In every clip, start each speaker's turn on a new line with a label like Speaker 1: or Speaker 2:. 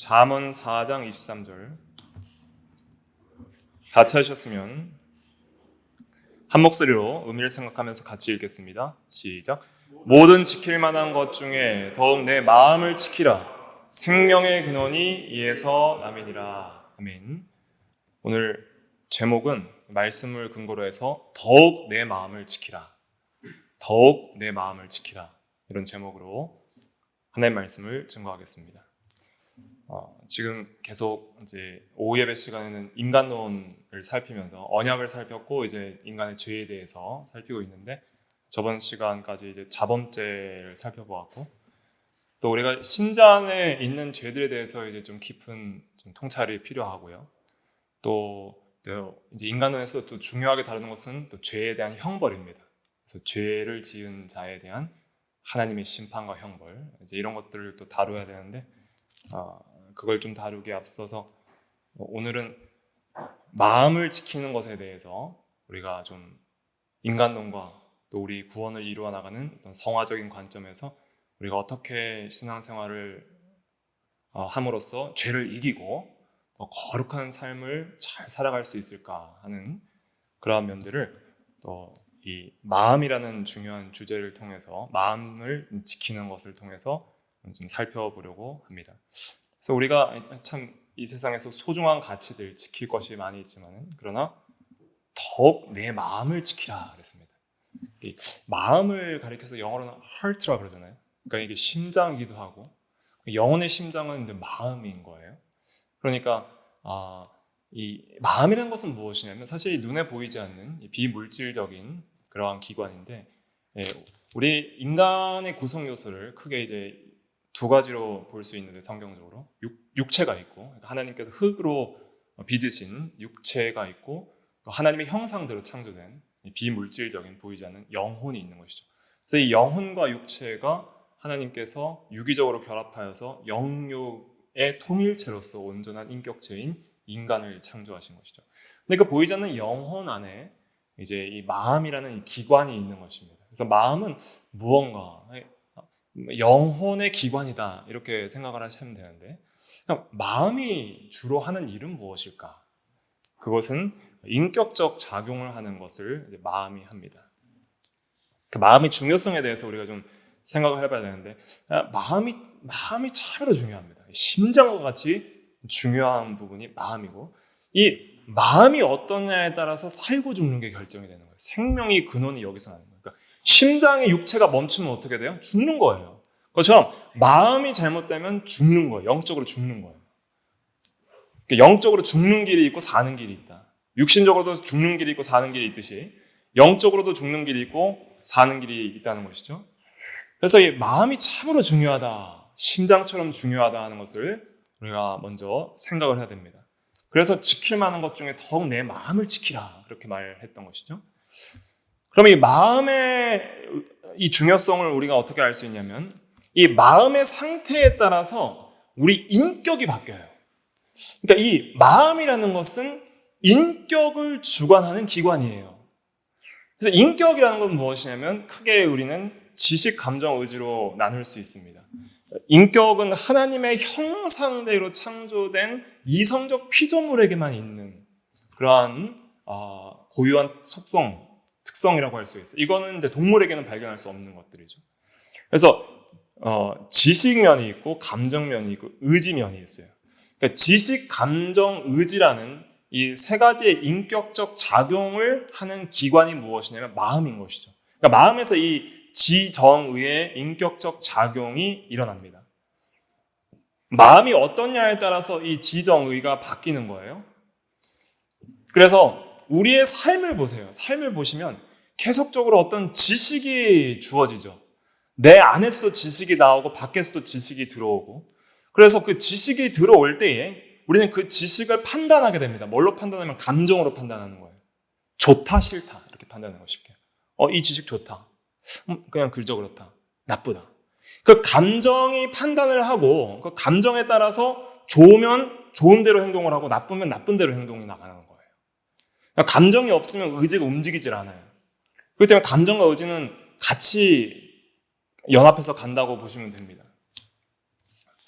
Speaker 1: 잠언 4장 23절 다 찾으셨으면 한 목소리로 의미를 생각하면서 같이 읽겠습니다. 시작. 모든 지킬 만한 것 중에 더욱 내 마음을 지키라. 생명의 근원이 이에서 남이니라. 아멘. 오늘 제목은 말씀을 근거로 해서 더욱 내 마음을 지키라. 더욱 내 마음을 지키라. 이런 제목으로 하나님의 말씀을 증거하겠습니다. 지금 계속 이제 오후 예배 시간에는 인간론을 살피면서 언약을 살폈고 이제 인간의 죄에 대해서 살피고 있는데 저번 시간까지 이제 자범죄를 살펴보았고 또 우리가 신자에 있는 죄들에 대해서 이제 좀 깊은 좀 통찰이 필요하고요. 또 이제 인간론에서 또 중요하게 다루는 것은 또 죄에 대한 형벌입니다. 그래서 죄를 지은 자에 대한 하나님의 심판과 형벌 이제 이런 것들을 또 다루어야 되는데 그걸 좀 다루기에 앞서서 오늘은 마음을 지키는 것에 대해서 우리가 좀 인간론과 또 우리 구원을 이루어 나가는 어떤 성화적인 관점에서 우리가 어떻게 신앙생활을 함으로써 죄를 이기고 더 거룩한 삶을 잘 살아갈 수 있을까 하는 그러한 면들을 또 이 마음이라는 중요한 주제를 통해서 마음을 지키는 것을 통해서 좀 살펴보려고 합니다. 그래서 우리가 참 이 세상에서 소중한 가치들 지킬 것이 많이 있지만 그러나 더욱 내 마음을 지키라 그랬습니다. 이 마음을 가리켜서 영어로는 heart라 그러잖아요. 그러니까 이게 심장이기도 하고 영혼의 심장은 이제 마음인 거예요. 그러니까 이 마음이라는 것은 무엇이냐면 사실 눈에 보이지 않는 비물질적인 그러한 기관인데 우리 인간의 구성 요소를 크게 이제 두 가지로 볼 수 있는데 성경적으로 육체가 있고 하나님께서 흙으로 빚으신 육체가 있고 또 하나님의 형상대로 창조된 비물질적인 보이지 않는 영혼이 있는 것이죠. 그래서 이 영혼과 육체가 하나님께서 유기적으로 결합하여서 영육의 통일체로서 온전한 인격체인 인간을 창조하신 것이죠. 근데 그 보이지 않는 영혼 안에 이제 이 마음이라는 이 기관이 있는 것입니다. 그래서 마음은 무언가 영혼의 기관이다 이렇게 생각을 하시면 되는데 마음이 주로 하는 일은 무엇일까? 그것은 인격적 작용을 하는 것을 이제 마음이 합니다. 그 마음의 중요성에 대해서 우리가 좀 생각을 해봐야 되는데 마음이 참으로 중요합니다. 심장과 같이 중요한 부분이 마음이고 이 마음이 어떠냐에 따라서 살고 죽는 게 결정이 되는 거예요. 생명의 근원이 여기서 나는 거예요. 그러니까 심장의 육체가 멈추면 어떻게 돼요? 죽는 거예요. 그것처럼 마음이 잘못되면 죽는 거예요. 영적으로 죽는 거예요. 그러니까 영적으로 죽는 길이 있고 사는 길이 있다. 육신적으로도 죽는 길이 있고 사는 길이 있듯이 영적으로도 죽는 길이 있고 사는 길이 있다는 것이죠. 그래서 이 마음이 참으로 중요하다. 심장처럼 중요하다 하는 것을 우리가 먼저 생각을 해야 됩니다. 그래서 지킬 만한 것 중에 더욱 내 마음을 지키라 그렇게 말했던 것이죠. 그럼 이 마음의 이 중요성을 우리가 어떻게 알 수 있냐면 이 마음의 상태에 따라서 우리 인격이 바뀌어요. 그러니까 이 마음이라는 것은 인격을 주관하는 기관이에요. 그래서 인격이라는 건 무엇이냐면 크게 우리는 지식, 감정, 의지로 나눌 수 있습니다. 인격은 하나님의 형상대로 창조된 이성적 피조물에게만 있는 그러한 고유한 속성, 특성이라고 할 수 있어요. 이거는 이제 동물에게는 발견할 수 없는 것들이죠. 그래서 지식면이 있고 감정면이 있고 의지면이 있어요. 그러니까 지식, 감정, 의지라는 이 세 가지의 인격적 작용을 하는 기관이 무엇이냐면 마음인 것이죠. 그러니까 마음에서 이 지정의의 인격적 작용이 일어납니다. 마음이 어떠냐에 따라서 이 지정의가 바뀌는 거예요. 그래서 우리의 삶을 보세요. 삶을 보시면 계속적으로 어떤 지식이 주어지죠. 내 안에서도 지식이 나오고 밖에서도 지식이 들어오고 그래서 그 지식이 들어올 때에 우리는 그 지식을 판단하게 됩니다. 뭘로 판단하면 감정으로 판단하는 거예요. 좋다, 싫다 이렇게 판단하는 거 쉽게. 이 지식 좋다. 그냥 그저 그렇다. 나쁘다. 그 감정이 판단을 하고 그 감정에 따라서 좋으면 좋은 대로 행동을 하고 나쁘면 나쁜 대로 행동이 나가는 거예요. 그러니까 감정이 없으면 의지가 움직이질 않아요. 그렇기 때문에 감정과 의지는 같이 연합해서 간다고 보시면 됩니다.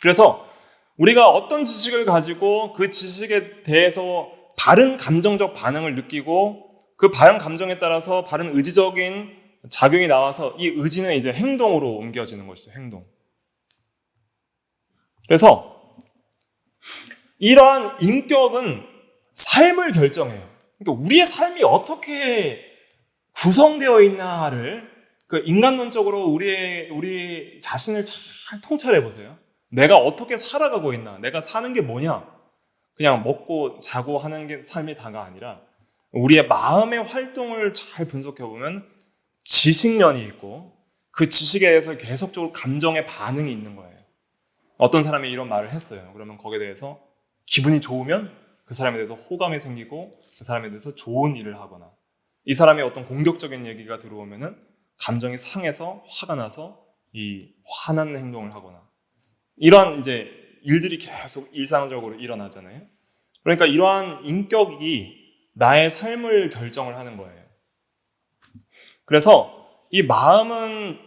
Speaker 1: 그래서 우리가 어떤 지식을 가지고 그 지식에 대해서 바른 감정적 반응을 느끼고 그 바른 감정에 따라서 바른 의지적인 작용이 나와서 이 의지는 이제 행동으로 옮겨지는 것이죠. 행동. 그래서 이러한 인격은 삶을 결정해요. 그러니까 우리의 삶이 어떻게 구성되어 있나를 그 인간론적으로 우리 자신을 잘 통찰해 보세요. 내가 어떻게 살아가고 있나? 내가 사는 게 뭐냐? 그냥 먹고 자고 하는 게 삶이 다가 아니라 우리의 마음의 활동을 잘 분석해 보면 지식면이 있고 그 지식에 대해서 계속적으로 감정의 반응이 있는 거예요. 어떤 사람이 이런 말을 했어요. 그러면 거기에 대해서 기분이 좋으면 그 사람에 대해서 호감이 생기고 그 사람에 대해서 좋은 일을 하거나 이 사람의 어떤 공격적인 얘기가 들어오면은 감정이 상해서 화가 나서 이 화난 행동을 하거나 이러한 이제 일들이 계속 일상적으로 일어나잖아요. 그러니까 이러한 인격이 나의 삶을 결정을 하는 거예요. 그래서 이 마음은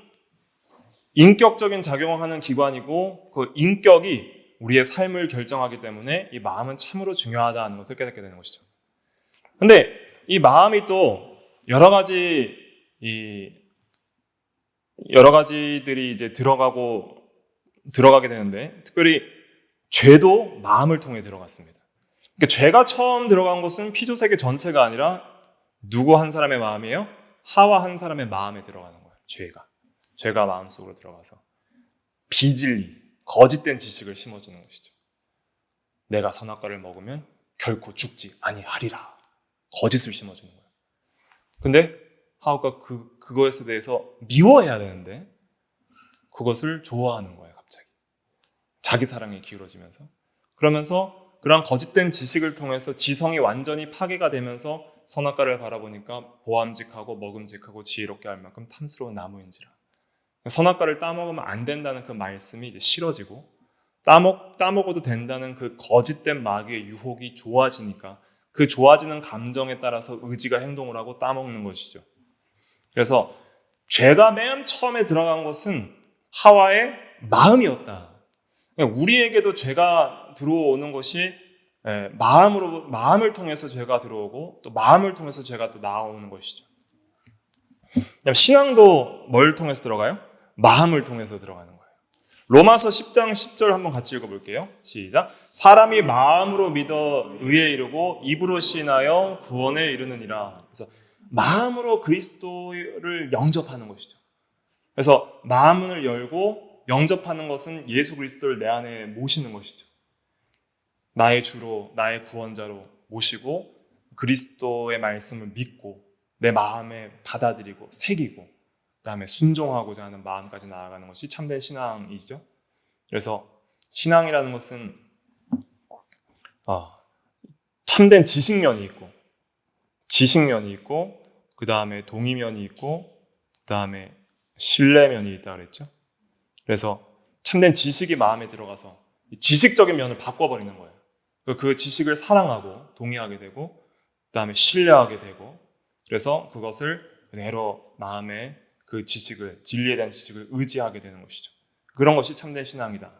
Speaker 1: 인격적인 작용을 하는 기관이고 그 인격이 우리의 삶을 결정하기 때문에 이 마음은 참으로 중요하다는 것을 깨닫게 되는 것이죠. 근데 이 마음이 또 여러 가지들이 이제 들어가게 되는데 특별히 죄도 마음을 통해 들어갔습니다. 그러니까 죄가 처음 들어간 것은 피조세계 전체가 아니라 누구 한 사람의 마음이에요? 하와 한 사람의 마음에 들어가는 거예요. 죄가 마음속으로 들어가서 비진리, 거짓된 지식을 심어주는 것이죠. 내가 선악과를 먹으면 결코 죽지 아니하리라. 거짓을 심어주는 거예요. 근데 하와가 그것에 대해서 미워해야 되는데 그것을 좋아하는 거예요. 갑자기 자기 사랑에 기울어지면서 그러면서 그런 거짓된 지식을 통해서 지성이 완전히 파괴가 되면서 선악과를 바라보니까 보암직하고 먹음직하고 지혜롭게 할 만큼 탐스러운 나무인지라. 선악과를 따먹으면 안 된다는 그 말씀이 이제 싫어지고 따먹어도 된다는 그 거짓된 마귀의 유혹이 좋아지니까 그 좋아지는 감정에 따라서 의지가 행동을 하고 따먹는 것이죠. 그래서 죄가 맨 처음에 들어간 것은 하와의 마음이었다. 우리에게도 죄가 들어오는 것이 마음을 통해서 죄가 들어오고 또 마음을 통해서 죄가 또 나오는 것이죠. 신앙도 뭘 통해서 들어가요? 마음을 통해서 들어가는 거예요. 로마서 10장 10절 한번 같이 읽어볼게요. 시작. 사람이 마음으로 믿어 의에 이르고 입으로 시인하여 구원에 이르느니라. 그래서 마음으로 그리스도를 영접하는 것이죠. 그래서 마음을 열고 영접하는 것은 예수 그리스도를 내 안에 모시는 것이죠. 나의 주로, 나의 구원자로 모시고 그리스도의 말씀을 믿고 내 마음에 받아들이고 새기고 그다음에 순종하고자 하는 마음까지 나아가는 것이 참된 신앙이죠. 그래서 신앙이라는 것은 참된 지식면이 있고 그다음에 동의면이 있고 그다음에 신뢰면이 있다 그랬죠. 그래서 참된 지식이 마음에 들어가서 지식적인 면을 바꿔버리는 거예요. 그 지식을 사랑하고 동의하게 되고 그다음에 신뢰하게 되고 그래서 그것을 그대로 마음에 그 지식을 진리에 대한 지식을 의지하게 되는 것이죠. 그런 것이 참된 신앙이다.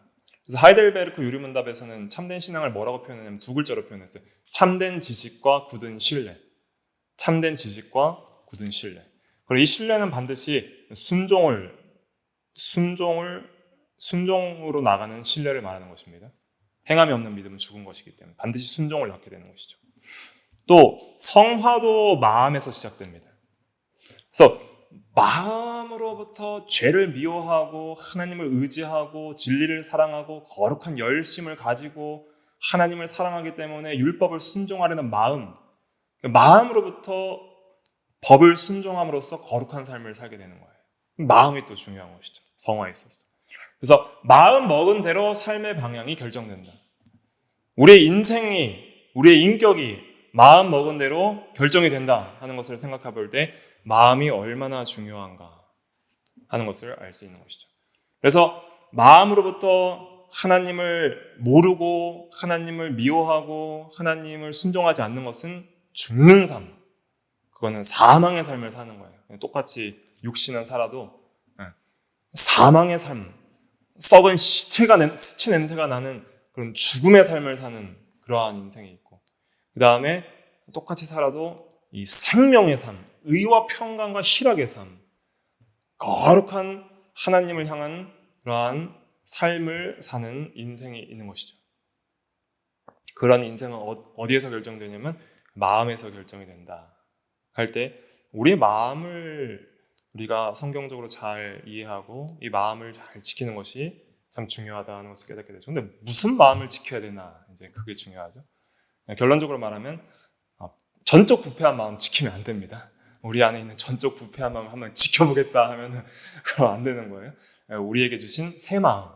Speaker 1: 그래서 하이델베르크 유리문답에서는 참된 신앙을 뭐라고 표현했냐면 두 글자로 표현했어요. 참된 지식과 굳은 신뢰. 참된 지식과 굳은 신뢰. 그리고 이 신뢰는 반드시 순종으로 나가는 신뢰를 말하는 것입니다. 행함이 없는 믿음은 죽은 것이기 때문에 반드시 순종을 낳게 되는 것이죠. 또 성화도 마음에서 시작됩니다. 그래서 마음으로부터 죄를 미워하고 하나님을 의지하고 진리를 사랑하고 거룩한 열심을 가지고 하나님을 사랑하기 때문에 율법을 순종하려는 마음으로부터 법을 순종함으로써 거룩한 삶을 살게 되는 거예요. 마음이 또 중요한 것이죠. 성화에 있어서. 그래서 마음 먹은 대로 삶의 방향이 결정된다. 우리의 인격이 마음 먹은 대로 결정이 된다 하는 것을 생각해 볼 때 마음이 얼마나 중요한가 하는 것을 알 수 있는 것이죠. 그래서 마음으로부터 하나님을 모르고 하나님을 미워하고 하나님을 순종하지 않는 것은 죽는 삶, 그거는 사망의 삶을 사는 거예요. 똑같이 육신은 살아도 사망의 삶, 썩은 시체 냄새가 나는 그런 죽음의 삶을 사는 그러한 인생이 있고, 그 다음에 똑같이 살아도 이 생명의 삶, 의와 평강과 희락의 삶, 거룩한 하나님을 향한 그러한 삶을 사는 인생이 있는 것이죠. 그런 인생은 어디에서 결정되냐면 마음에서 결정이 된다 할 때, 우리의 마음을 우리가 성경적으로 잘 이해하고 이 마음을 잘 지키는 것이 참 중요하다는 것을 깨닫게 되죠. 근데 무슨 마음을 지켜야 되나, 이제 그게 중요하죠. 결론적으로 말하면 전적 부패한 마음 지키면 안 됩니다. 우리 안에 있는 전적 부패한 마음을 한번 지켜보겠다 하면은 그럼 안 되는 거예요. 우리에게 주신 새 마음,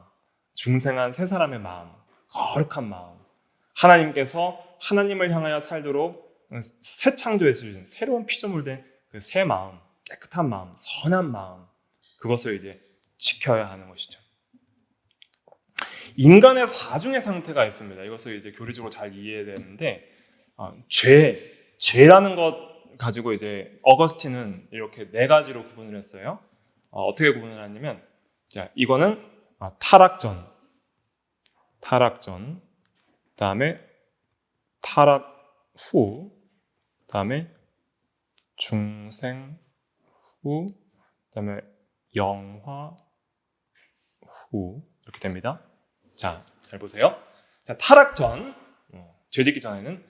Speaker 1: 중생한 새 사람의 마음, 거룩한 마음, 하나님께서 하나님을 향하여 살도록 새 창조해 주신 새로운 피조물 된 그 새 마음, 깨끗한 마음, 선한 마음, 그것을 이제 지켜야 하는 것이죠. 인간의 사중의 상태가 있습니다. 이것을 이제 교리적으로 잘 이해해야 되는데, 죄라는 것 가지고 이제 어거스틴은 이렇게 네 가지로 구분을 했어요. 어떻게 구분을 하냐면, 자, 이거는 타락전, 그다음에 타락 후, 그다음에 중생 후, 그다음에 영화 후, 이렇게 됩니다. 자, 잘 보세요. 자, 타락 전, 죄 짓기 전에는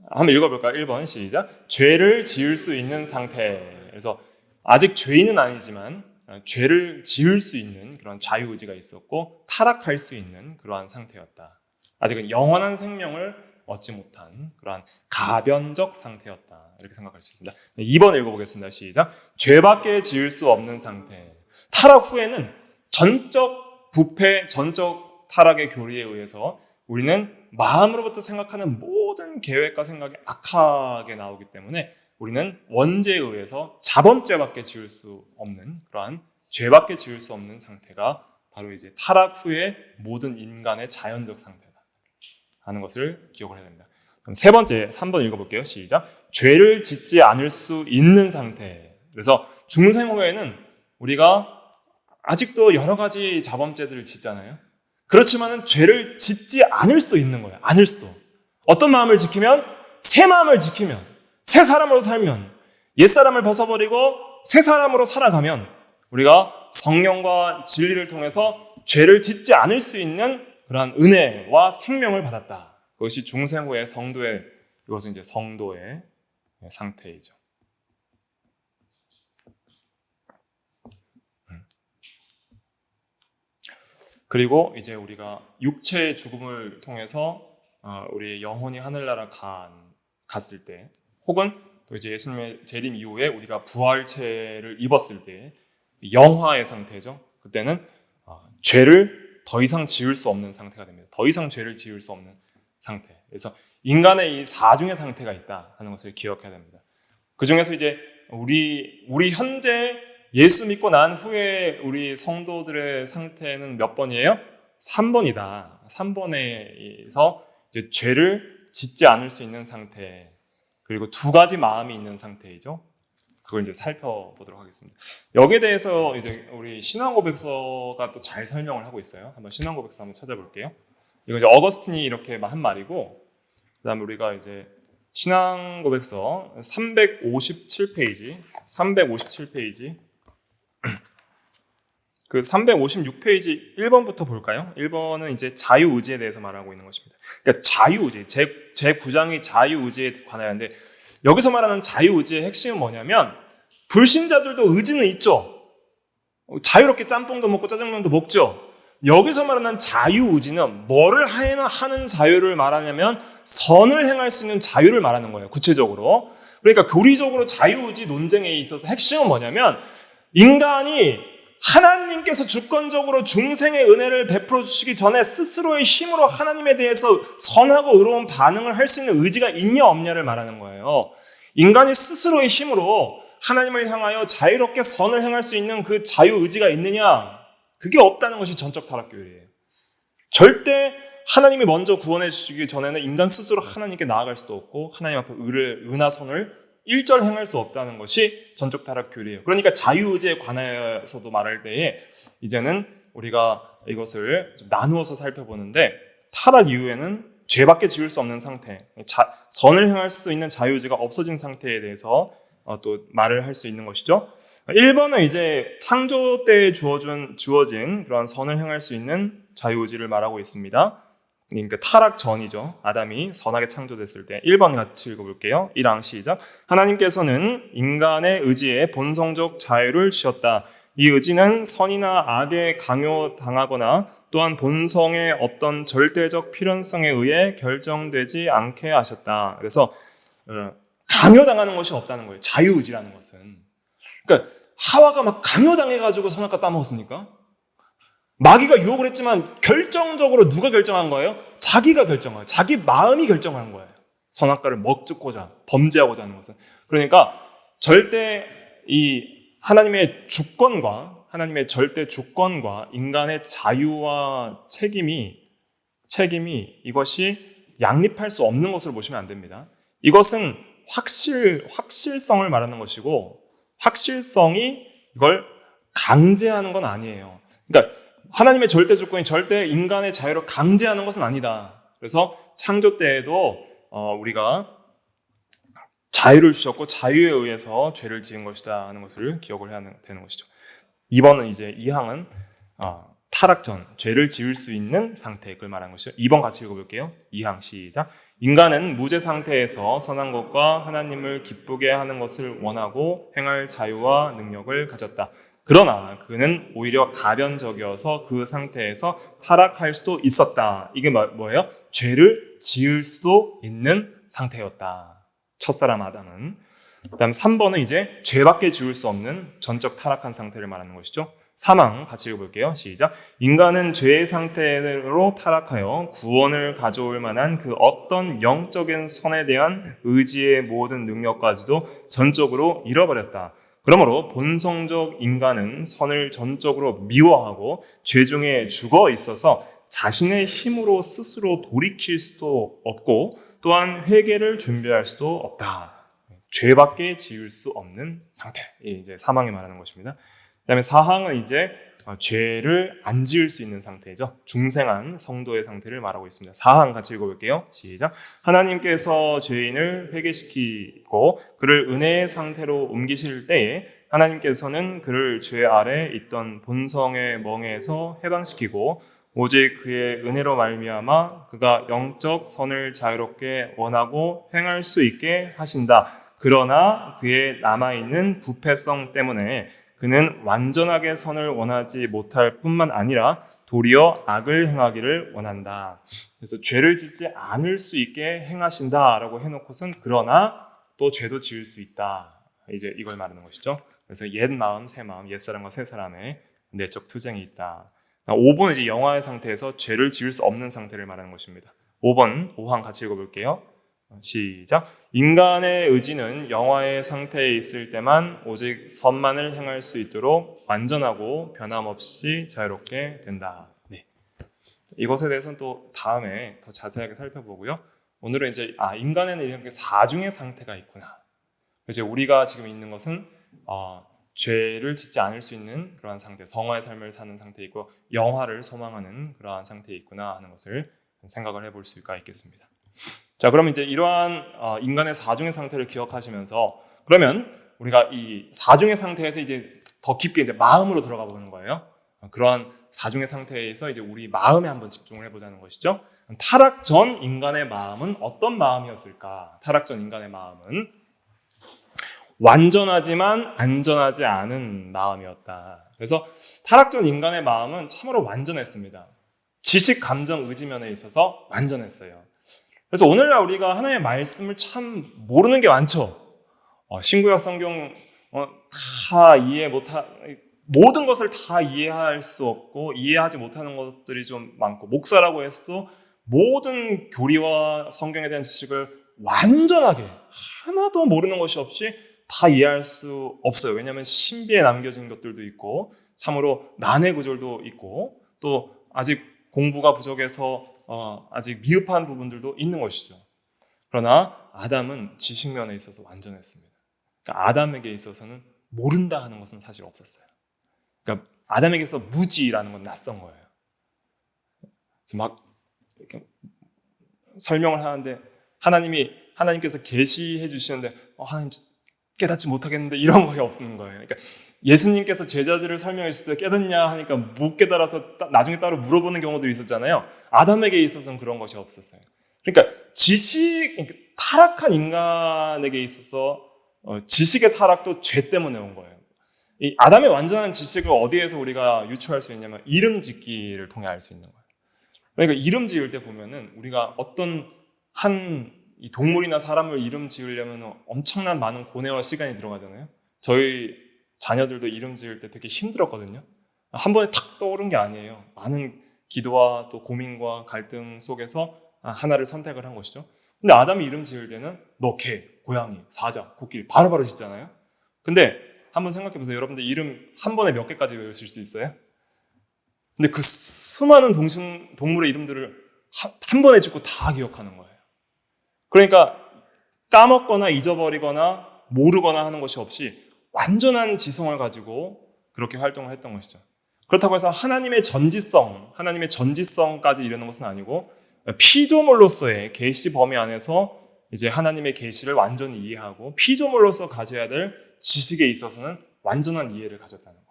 Speaker 1: 한번 읽어볼까요? 1번 시작. 죄를 지을 수 있는 상태. 그래서 아직 죄인은 아니지만 죄를 지을 수 있는 그런 자유의지가 있었고 타락할 수 있는 그러한 상태였다. 아직은 영원한 생명을 얻지 못한 그러한 가변적 상태였다. 이렇게 생각할 수 있습니다. 2번 읽어보겠습니다. 시작. 죄밖에 지을 수 없는 상태. 타락 후에는 전적 부패, 전적 타락의 교리에 의해서 우리는 마음으로부터 생각하는 모든 계획과 생각이 악하게 나오기 때문에 우리는 원죄에 의해서 자범죄밖에 지을 수 없는 그러한 죄밖에 지을 수 없는 상태가 바로 이제 타락 후의 모든 인간의 자연적 상태다 하는 것을 기억을 해야 됩니다. 그럼 세 번째, 3번 읽어볼게요. 시작. 죄를 짓지 않을 수 있는 상태. 그래서 중생 후에는 우리가 아직도 여러 가지 자범죄들을 짓잖아요. 그렇지만은 죄를 짓지 않을 수도 있는 거예요. 않을 수도. 어떤 마음을 지키면? 새 마음을 지키면, 새 사람으로 살면, 옛 사람을 벗어버리고 새 사람으로 살아가면 우리가 성령과 진리를 통해서 죄를 짓지 않을 수 있는 그러한 은혜와 생명을 받았다. 그것이 중생 후의 성도의, 이것은 이제 성도의 상태이죠. 그리고 이제 우리가 육체의 죽음을 통해서 우리의 영혼이 하늘나라 갔을 때, 혹은 또 이제 예수님의 재림 이후에 우리가 부활체를 입었을 때 영화의 상태죠. 그때는 죄를 더 이상 지을 수 없는 상태가 됩니다. 더 이상 죄를 지을 수 없는 상태. 그래서 인간의 이 사중의 상태가 있다 하는 것을 기억해야 됩니다. 그 중에서 이제 우리 현재 예수 믿고 난 후에 우리 성도들의 상태는 몇 번이에요? 3번이다. 3번에서 이제 죄를 짓지 않을 수 있는 상태, 그리고 두 가지 마음이 있는 상태이죠. 그걸 이제 살펴보도록 하겠습니다. 여기에 대해서 이제 우리 신앙고백서가 또 잘 설명을 하고 있어요. 한번 신앙고백서 한번 찾아볼게요. 이거 이제 어거스틴이 이렇게 한 말이고, 그다음에 우리가 이제 신앙고백서 357페이지, 그 356페이지 1번부터 볼까요? 1번은 이제 자유의지에 대해서 말하고 있는 것입니다. 그러니까 자유의지, 제 9장이 자유의지에 관하여인데, 여기서 말하는 자유의지의 핵심은 뭐냐면, 불신자들도 의지는 있죠. 자유롭게 짬뽕도 먹고 짜장면도 먹죠. 여기서 말하는 자유의지는 뭐를 하는 자유를 말하냐면 선을 행할 수 있는 자유를 말하는 거예요. 구체적으로. 그러니까 교리적으로 자유의지 논쟁에 있어서 핵심은 뭐냐면, 인간이 하나님께서 주권적으로 중생의 은혜를 베풀어 주시기 전에 스스로의 힘으로 하나님에 대해서 선하고 의로운 반응을 할 수 있는 의지가 있냐 없냐를 말하는 거예요. 인간이 스스로의 힘으로 하나님을 향하여 자유롭게 선을 행할 수 있는 그 자유의지가 있느냐? 그게 없다는 것이 전적 타락교리예요. 절대 하나님이 먼저 구원해 주시기 전에는 인간 스스로 하나님께 나아갈 수도 없고 하나님 앞에 은하선을 일절 행할 수 없다는 것이 전적 타락 교리예요. 그러니까 자유의지에 관하여서도 말할 때에 이제는 우리가 이것을 좀 나누어서 살펴보는데, 타락 이후에는 죄밖에 지을 수 없는 상태, 선을 행할 수 있는 자유의지가 없어진 상태에 대해서 또 말을 할 수 있는 것이죠. 1번은 이제 창조 때에 주어진 그런 선을 행할 수 있는 자유의지를 말하고 있습니다. 그러니까 타락 전이죠. 아담이 선하게 창조됐을 때. 1번 같이 읽어볼게요. 1항 시작. 하나님께서는 인간의 의지에 본성적 자유를 주셨다. 이 의지는 선이나 악에 강요당하거나 또한 본성의 어떤 절대적 필연성에 의해 결정되지 않게 하셨다. 그래서 강요당하는 것이 없다는 거예요. 자유의지라는 것은. 그러니까 하와가 막 강요당해가지고 선악과 따먹었습니까? 마귀가 유혹을 했지만 결정적으로 누가 결정한 거예요? 자기가 결정한 거예요. 자기 마음이 결정한 거예요. 선악과를 먹고자, 범죄하고자 하는 것은. 그러니까 절대 이 하나님의 주권과 하나님의 절대 주권과 인간의 자유와 책임이 이것이 양립할 수 없는 것으로 보시면 안 됩니다. 이것은 확실성을 말하는 것이고 확실성이 이걸 강제하는 건 아니에요. 그러니까 하나님의 절대 주권이 절대 인간의 자유를 강제하는 것은 아니다. 그래서 창조 때에도 우리가 자유를 주셨고 자유에 의해서 죄를 지은 것이다 하는 것을 기억을 해야 되는 것이죠. 2번은 이제 2항은 타락 전 죄를 지을 수 있는 상태 그걸 말하는 것이죠. 2번 같이 읽어볼게요. 2항 시작. 인간은 무죄 상태에서 선한 것과 하나님을 기쁘게 하는 것을 원하고 행할 자유와 능력을 가졌다. 그러나 그는 오히려 가변적이어서 그 상태에서 타락할 수도 있었다. 이게 뭐예요? 죄를 지을 수도 있는 상태였다. 첫사람 아담은. 그 다음 3번은 이제 죄밖에 지을 수 없는 전적 타락한 상태를 말하는 것이죠. 3항 같이 읽어볼게요. 시작. 인간은 죄의 상태로 타락하여 구원을 가져올 만한 그 어떤 영적인 선에 대한 의지의 모든 능력까지도 전적으로 잃어버렸다. 그러므로 본성적 인간은 선을 전적으로 미워하고 죄 중에 죽어 있어서 자신의 힘으로 스스로 돌이킬 수도 없고 또한 회개를 준비할 수도 없다. 죄밖에 지을 수 없는 상태. 이제 3항이 말하는 것입니다. 그다음에 4항은 이제 죄를 안 지을 수 있는 상태죠. 중생한 성도의 상태를 말하고 있습니다. 4항 같이 읽어볼게요. 시작. 하나님께서 죄인을 회개시키고 그를 은혜의 상태로 옮기실 때에 하나님께서는 그를 죄 아래 있던 본성의 멍에서 해방시키고 오직 그의 은혜로 말미암아 그가 영적 선을 자유롭게 원하고 행할 수 있게 하신다. 그러나 그의 남아있는 부패성 때문에 그는 완전하게 선을 원하지 못할 뿐만 아니라 도리어 악을 행하기를 원한다. 그래서 죄를 짓지 않을 수 있게 행하신다라고 해놓고선 그러나 또 죄도 지을 수 있다. 이제 이걸 말하는 것이죠. 그래서 옛 마음, 새 마음, 옛 사람과 새 사람의 내적 투쟁이 있다. 5번은 이제 영화의 상태에서 죄를 지을 수 없는 상태를 말하는 것입니다. 5번, 5항 같이 읽어볼게요. 시작. 인간의 의지는 영화의 상태에 있을 때만 오직 선만을 행할 수 있도록 완전하고 변함없이 자유롭게 된다. 네. 이것에 대해서는 또 다음에 더 자세하게 살펴보고요. 오늘은 이제 인간에는 이렇게 사중의 상태가 있구나. 이제 우리가 지금 있는 것은 죄를 짓지 않을 수 있는 그러한 상태, 성화의 삶을 사는 상태이고 영화를 소망하는 그러한 상태에 있구나 하는 것을 생각을 해볼 수가 있겠습니다. 자, 그럼 이제 이러한 인간의 사중의 상태를 기억하시면서 그러면 우리가 이 사중의 상태에서 이제 더 깊게 이제 마음으로 들어가 보는 거예요. 그러한 사중의 상태에서 이제 우리 마음에 한번 집중을 해보자는 것이죠. 타락 전 인간의 마음은 어떤 마음이었을까? 타락 전 인간의 마음은 완전하지만 안전하지 않은 마음이었다. 그래서 타락 전 인간의 마음은 참으로 완전했습니다. 지식, 감정, 의지 면에 있어서 완전했어요. 그래서 오늘날 우리가 하나님의 말씀을 참 모르는 게 많죠. 신구약 성경 다 모든 것을 다 이해할 수 없고 이해하지 못하는 것들이 좀 많고 목사라고 해서도 모든 교리와 성경에 대한 지식을 완전하게 하나도 모르는 것이 없이 다 이해할 수 없어요. 왜냐하면 신비에 남겨진 것들도 있고 참으로 난해 구절도 있고 또 아직 공부가 부족해서 아직 미흡한 부분들도 있는 것이죠. 그러나 아담은 지식면에 있어서 완전했습니다. 그러니까 아담에게 있어서는 모른다 하는 것은 사실 없었어요. 그러니까 아담에게서 무지라는 건 낯선 거예요. 막 이렇게 설명을 하는데 하나님께서 계시해 주시는데 하나님 깨닫지 못하겠는데 이런 거에 없는 거예요. 그러니까 예수님께서 제자들을 설명했을 때 깨닫냐 하니까 못 깨달아서 나중에 따로 물어보는 경우들이 있었잖아요. 아담에게 있어서는 그런 것이 없었어요. 그러니까 타락한 인간에게 있어서 지식의 타락도 죄 때문에 온 거예요. 이 아담의 완전한 지식을 어디에서 우리가 유추할 수 있냐면 이름 짓기를 통해 알 수 있는 거예요. 그러니까 이름 지을 때 보면은 우리가 어떤 이 동물이나 사람을 이름 지으려면 엄청난 많은 고뇌와 시간이 들어가잖아요. 저희 자녀들도 이름 지을 때 되게 힘들었거든요. 한 번에 탁 떠오른 게 아니에요. 많은 기도와 또 고민과 갈등 속에서 하나를 선택을 한 것이죠. 근데 아담이 이름 지을 때는 너 개, 고양이, 사자, 코끼리 바로바로 짓잖아요. 근데 한번 생각해 보세요. 여러분들 이름 한 번에 몇 개까지 외우실 수 있어요? 근데 그 수많은 동물의 이름들을 한 번에 짓고 다 기억하는 거예요. 그러니까 까먹거나 잊어버리거나 모르거나 하는 것이 없이 완전한 지성을 가지고 그렇게 활동을 했던 것이죠. 그렇다고 해서 하나님의 전지성까지 이르는 것은 아니고 피조물로서의 계시 범위 안에서 이제 하나님의 계시를 완전히 이해하고 피조물로서 가져야 될 지식에 있어서는 완전한 이해를 가졌다는 거예요.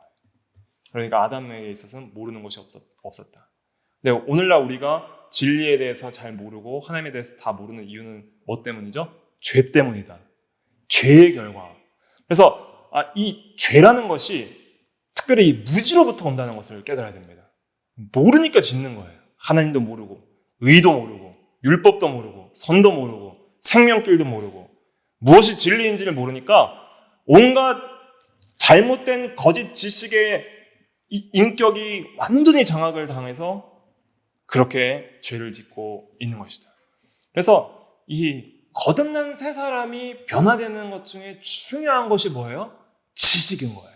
Speaker 1: 그러니까 아담에게 있어서는 모르는 것이 없었다. 근데 오늘날 우리가 진리에 대해서 잘 모르고 하나님에 대해서 다 모르는 이유는 뭐 때문이죠? 죄 때문이다. 죄의 결과. 그래서 이 죄라는 것이 특별히 이 무지로부터 온다는 것을 깨달아야 됩니다. 모르니까 짓는 거예요. 하나님도 모르고 의도 모르고 율법도 모르고 선도 모르고 생명길도 모르고 무엇이 진리인지를 모르니까 온갖 잘못된 거짓 지식의 인격이 완전히 장악을 당해서 그렇게 죄를 짓고 있는 것이다. 그래서 이 거듭난 새 사람이 변화되는 것 중에 중요한 것이 뭐예요? 지식인 거예요.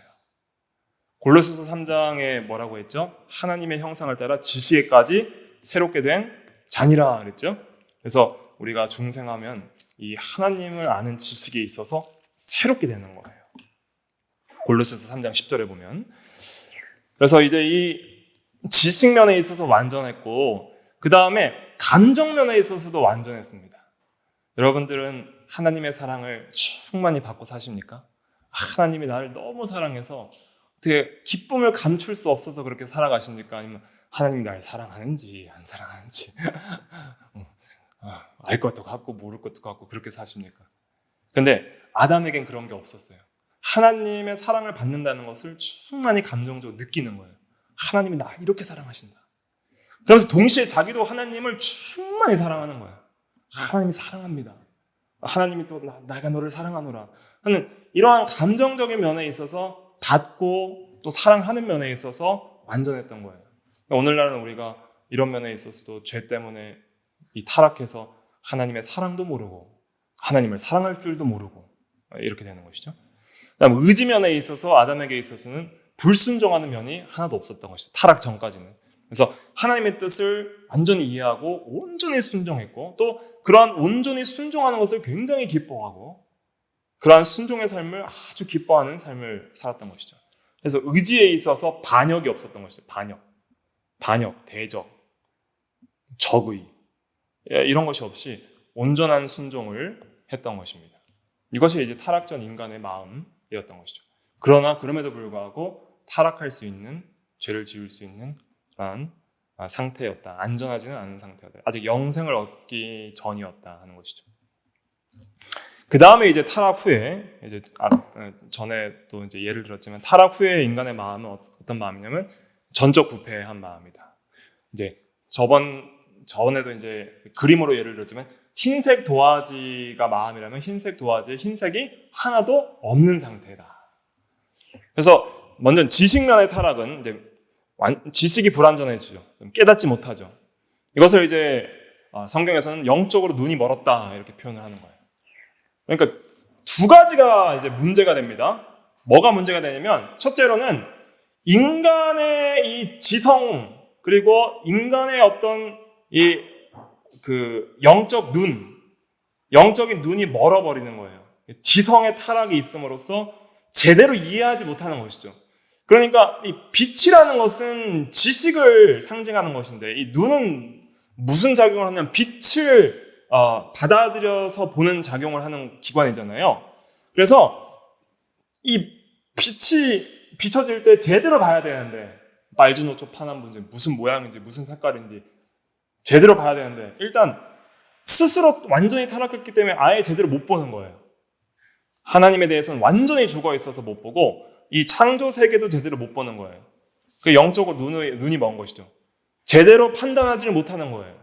Speaker 1: 골로새서 3장에 뭐라고 했죠? 하나님의 형상을 따라 지식에까지 새롭게 된 자니라 그랬죠? 그래서 우리가 중생하면 이 하나님을 아는 지식에 있어서 새롭게 되는 거예요. 골로새서 3장 10절에 보면. 그래서 이제 이 지식면에 있어서 완전했고 그 다음에 감정면에 있어서도 완전했습니다. 여러분들은 하나님의 사랑을 충만히 받고 사십니까? 하나님이 나를 너무 사랑해서 어떻게 기쁨을 감출 수 없어서 그렇게 살아가십니까? 아니면 하나님이 나를 사랑하는지 안 사랑하는지 알 것도 같고 모를 것도 같고 그렇게 사십니까? 근데 아담에겐 그런 게 없었어요. 하나님의 사랑을 받는다는 것을 충만히 감정적으로 느끼는 거예요. 하나님이 나를 이렇게 사랑하신다. 그러면서 동시에 자기도 하나님을 충만히 사랑하는 거예요. 하나님이 사랑합니다. 하나님이 또 내가 너를 사랑하노라 하는 이러한 감정적인 면에 있어서 받고 또 사랑하는 면에 있어서 완전했던 거예요. 오늘날은 우리가 이런 면에 있어서도 죄 때문에 이 타락해서 하나님의 사랑도 모르고 하나님을 사랑할 줄도 모르고 이렇게 되는 것이죠. 그다음 의지면에 있어서 아담에게 있어서는 불순종하는 면이 하나도 없었던 것이죠. 타락 전까지는. 그래서 하나님의 뜻을 완전히 이해하고 온전히 순종했고 또 그러한 온전히 순종하는 것을 굉장히 기뻐하고 그러한 순종의 삶을 아주 기뻐하는 삶을 살았던 것이죠. 그래서 의지에 있어서 반역이 없었던 것이죠. 반역, 대적, 적의 이런 것이 없이 온전한 순종을 했던 것입니다. 이것이 이제 타락 전 인간의 마음이었던 것이죠. 그러나 그럼에도 불구하고 타락할 수 있는 죄를 지을 수 있는 그런 상태였다. 안전하지는 않은 상태였다. 아직 영생을 얻기 전이었다 하는 것이죠. 그 다음에 이제 타락 후에 이제 전에 또 이제 예를 들었지만 타락 후에 인간의 마음은 어떤 마음이냐면 전적 부패한 마음이다. 이제 저번에도 이제 그림으로 예를 들었지만 흰색 도화지가 마음이라면 흰색 도화지에 흰색이 하나도 없는 상태다. 그래서 먼저 지식면의 타락은 이제 지식이 불완전해지죠. 깨닫지 못하죠. 이것을 이제 성경에서는 영적으로 눈이 멀었다 이렇게 표현을 하는 거예요. 그러니까 두 가지가 이제 문제가 됩니다. 뭐가 문제가 되냐면 첫째로는 인간의 이 지성 그리고 인간의 어떤 영적인 눈이 멀어버리는 거예요. 지성의 타락이 있음으로써 제대로 이해하지 못하는 것이죠. 그러니까 이 빛이라는 것은 지식을 상징하는 것인데 이 눈은 무슨 작용을 하냐면 빛을 받아들여서 보는 작용을 하는 기관이잖아요. 그래서 이 빛이 비춰질 때 제대로 봐야 되는데, 말즈노초 파남분지 무슨 모양인지 무슨 색깔인지 제대로 봐야 되는데, 일단 스스로 완전히 타락했기 때문에 아예 제대로 못 보는 거예요. 하나님에 대해서는 완전히 죽어 있어서 못 보고, 이 창조 세계도 제대로 못 보는 거예요. 그 영적으로 눈이 먼 것이죠. 제대로 판단하지를 못하는 거예요.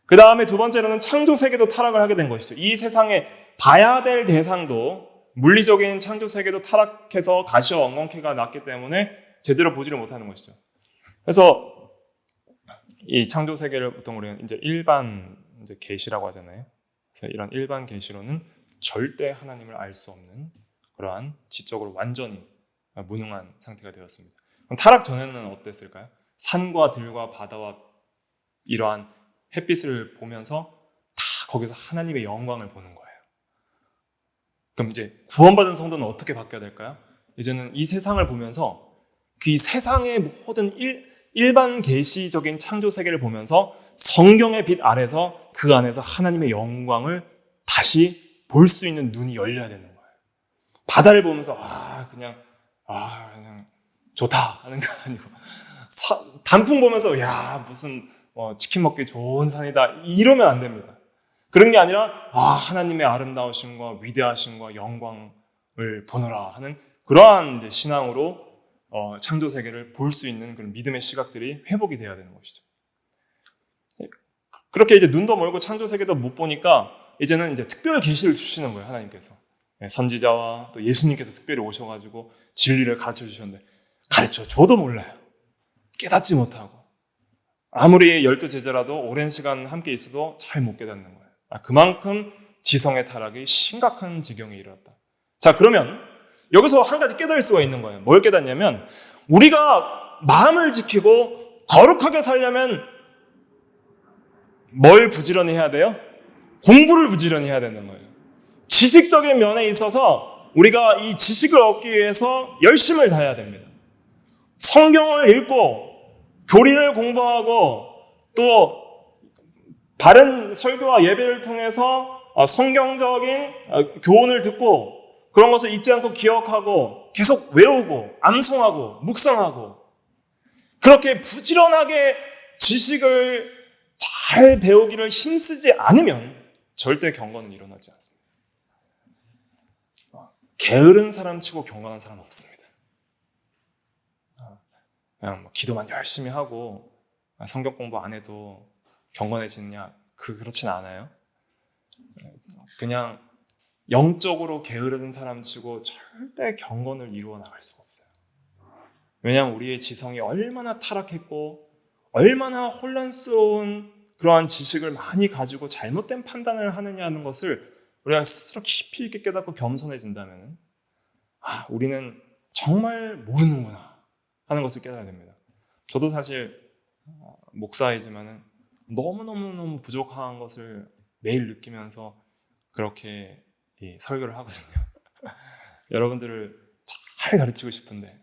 Speaker 1: 그 다음에 두 번째로는 창조 세계도 타락을 하게 된 것이죠. 이 세상에 봐야 될 대상도, 물리적인 창조 세계도 타락해서 가시와 엉겅퀴가 났기 때문에 제대로 보지를 못하는 것이죠. 그래서 이 창조 세계를 보통 우리는 이제 일반 계시라고 하잖아요. 그래서 이런 일반 계시로는 절대 하나님을 알 수 없는 그러한 지적으로 완전히 무능한 상태가 되었습니다. 그럼 타락 전에는 어땠을까요? 산과 들과 바다와 이러한 햇빛을 보면서 다 거기서 하나님의 영광을 보는 거예요. 그럼 이제 구원받은 성도는 어떻게 바뀌어야 될까요? 이제는 이 세상을 보면서 그 세상의 모든 일반 계시적인 창조 세계를 보면서 성경의 빛 아래서 그 안에서 하나님의 영광을 다시 볼 수 있는 눈이 열려야 되는 거예요. 바다를 보면서 그냥 좋다 하는 거 아니고, 단풍 보면서 무슨 치킨 먹기 좋은 산이다 이러면 안 됩니다. 그런 게 아니라 하나님의 아름다우심과 위대하심과 영광을 보노라 하는 그러한 이제 신앙으로 창조 세계를 볼 수 있는 그런 믿음의 시각들이 회복이 되어야 되는 것이죠. 그렇게 이제 눈도 멀고 창조 세계도 못 보니까 이제는 이제 특별 계시를 주시는 거예요, 하나님께서. 선지자와 또 예수님께서 특별히 오셔가지고 진리를 가르쳐 주셨는데, 가르쳐 줘도 몰라요. 깨닫지 못하고. 아무리 12제자라도 오랜 시간 함께 있어도 잘 못 깨닫는 거예요. 그만큼 지성의 타락이 심각한 지경에 이르렀다. 자, 그러면 여기서 한 가지 깨달을 수가 있는 거예요. 뭘 깨닫냐면, 우리가 마음을 지키고 거룩하게 살려면 뭘 부지런히 해야 돼요? 공부를 부지런히 해야 되는 거예요. 지식적인 면에 있어서 우리가 이 지식을 얻기 위해서 열심을 다해야 됩니다. 성경을 읽고 교리를 공부하고 또 바른 설교와 예배를 통해서 성경적인 교훈을 듣고 그런 것을 잊지 않고 기억하고 계속 외우고 암송하고 묵상하고, 그렇게 부지런하게 지식을 잘 배우기를 힘쓰지 않으면 절대 경건은 일어나지 않습니다. 게으른 사람 치고 경건한 사람은 없습니다. 그냥 기도만 열심히 하고 성경 공부 안 해도 경건해지느냐? 그렇진 않아요. 그냥 영적으로 게으른 사람 치고 절대 경건을 이루어 나갈 수가 없어요. 왜냐하면 우리의 지성이 얼마나 타락했고 얼마나 혼란스러운 그러한 지식을 많이 가지고 잘못된 판단을 하느냐는 것을 우리가 스스로 깊이 있게 깨닫고 겸손해진다면 우리는 정말 모르는구나 하는 것을 깨달아야 됩니다. 저도 사실 목사이지만 너무너무 부족한 것을 매일 느끼면서 그렇게 설교를 하거든요. 여러분들을 잘 가르치고 싶은데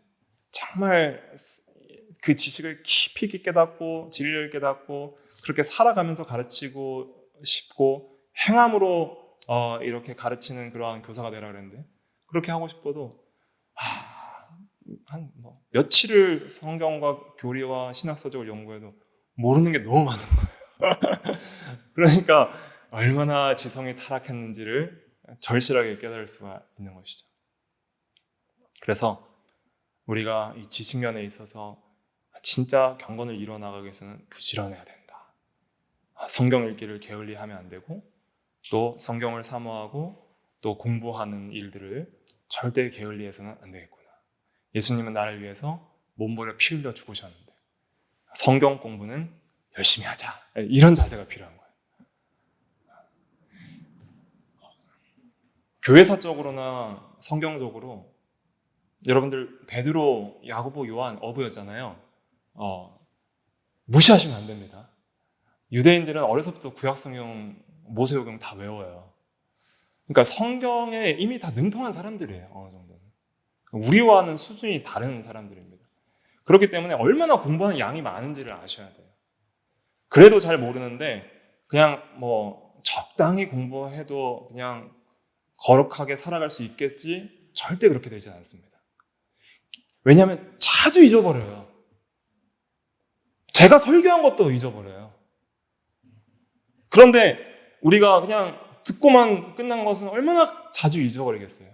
Speaker 1: 정말 그 지식을 깊이 있게 깨닫고 진리를 깨닫고 그렇게 살아가면서 가르치고 싶고 행함으로 이렇게 가르치는 그러한 교사가 되라 그랬는데, 그렇게 하고 싶어도 며칠을 성경과 교리와 신학서적을 연구해도 모르는 게 너무 많은 거예요. 그러니까 얼마나 지성이 타락했는지를 절실하게 깨달을 수가 있는 것이죠. 그래서 우리가 이 지식면에 있어서 진짜 경건을 이뤄나가기 위해서는 부지런해야 된다. 성경 읽기를 게을리하면 안 되고, 또 성경을 사모하고 또 공부하는 일들을 절대 게을리해서는 안 되겠구나. 예수님은 나를 위해서 몸버려 피 흘려 죽으셨는데 성경 공부는 열심히 하자. 이런 자세가 필요한 거예요. 교회사적으로나 성경적으로 여러분들 베드로, 야고보, 요한 어부였잖아요. 무시하시면 안 됩니다. 유대인들은 어려서부터 구약성경, 모세오경 다 외워요. 그러니까 성경에 이미 다 능통한 사람들이에요. 어느 정도는. 우리와는 수준이 다른 사람들입니다. 그렇기 때문에 얼마나 공부하는 양이 많은지를 아셔야 돼요. 그래도 잘 모르는데 그냥 뭐 적당히 공부해도 그냥 거룩하게 살아갈 수 있겠지? 절대 그렇게 되지 않습니다. 왜냐하면 자주 잊어버려요. 제가 설교한 것도 잊어버려요. 그런데 우리가 그냥 듣고만 끝난 것은 얼마나 자주 잊어버리겠어요.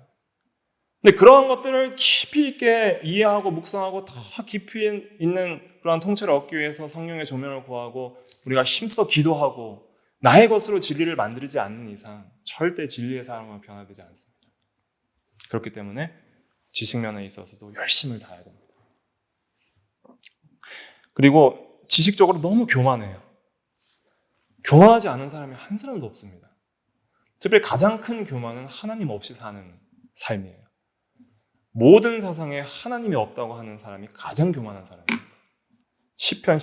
Speaker 1: 근데 그러한 것들을 깊이 있게 이해하고 묵상하고 더 깊이 있는 그러한 통찰을 얻기 위해서 성령의 조명을 구하고 우리가 힘써 기도하고 나의 것으로 진리를 만들지 않는 이상 절대 진리의 사람은 변화되지 않습니다. 그렇기 때문에 지식면에 있어서도 열심을 다해야 됩니다. 그리고 지식적으로 너무 교만해요. 교만하지 않은 사람이 한 사람도 없습니다. 특별히 가장 큰 교만은 하나님 없이 사는 삶이에요. 모든 사상에 하나님이 없다고 하는 사람이 가장 교만한 사람입니다. 시편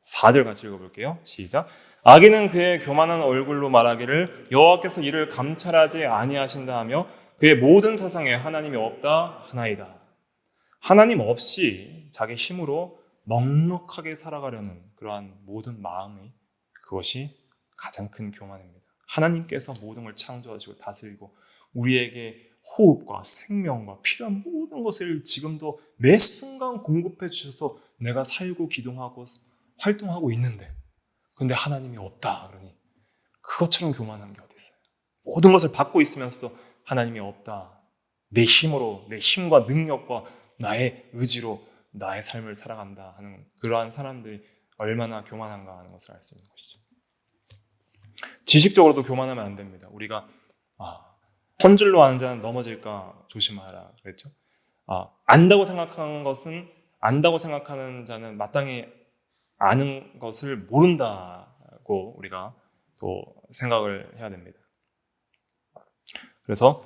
Speaker 1: 4절 같이 읽어볼게요. 시작. 악인은 그의 교만한 얼굴로 말하기를 여호와께서 이를 감찰하지 아니하신다 하며 그의 모든 사상에 하나님이 없다 하나이다. 하나님 없이 자기 힘으로 넉넉하게 살아가려는 그러한 모든 마음이 그것이 가장 큰 교만입니다. 하나님께서 모든 걸 창조하시고 다스리고 우리에게 호흡과 생명과 필요한 모든 것을 지금도 매 순간 공급해 주셔서 내가 살고 기동하고 활동하고 있는데 근데 하나님이 없다 그러니 그것처럼 교만한 게 어디 있어요? 모든 것을 받고 있으면서도 하나님이 없다. 내 힘으로 내 힘과 능력과 나의 의지로 나의 삶을 살아간다 하는 그러한 사람들이 얼마나 교만한가 하는 것을 알 수 있는 것이죠. 지식적으로도 교만하면 안 됩니다. 우리가 혼줄로 아는 자는 넘어질까 조심하라 그랬죠. 안다고 생각하는 것은 안다고 생각하는 자는 마땅히 아는 것을 모른다고 우리가 또 생각을 해야 됩니다. 그래서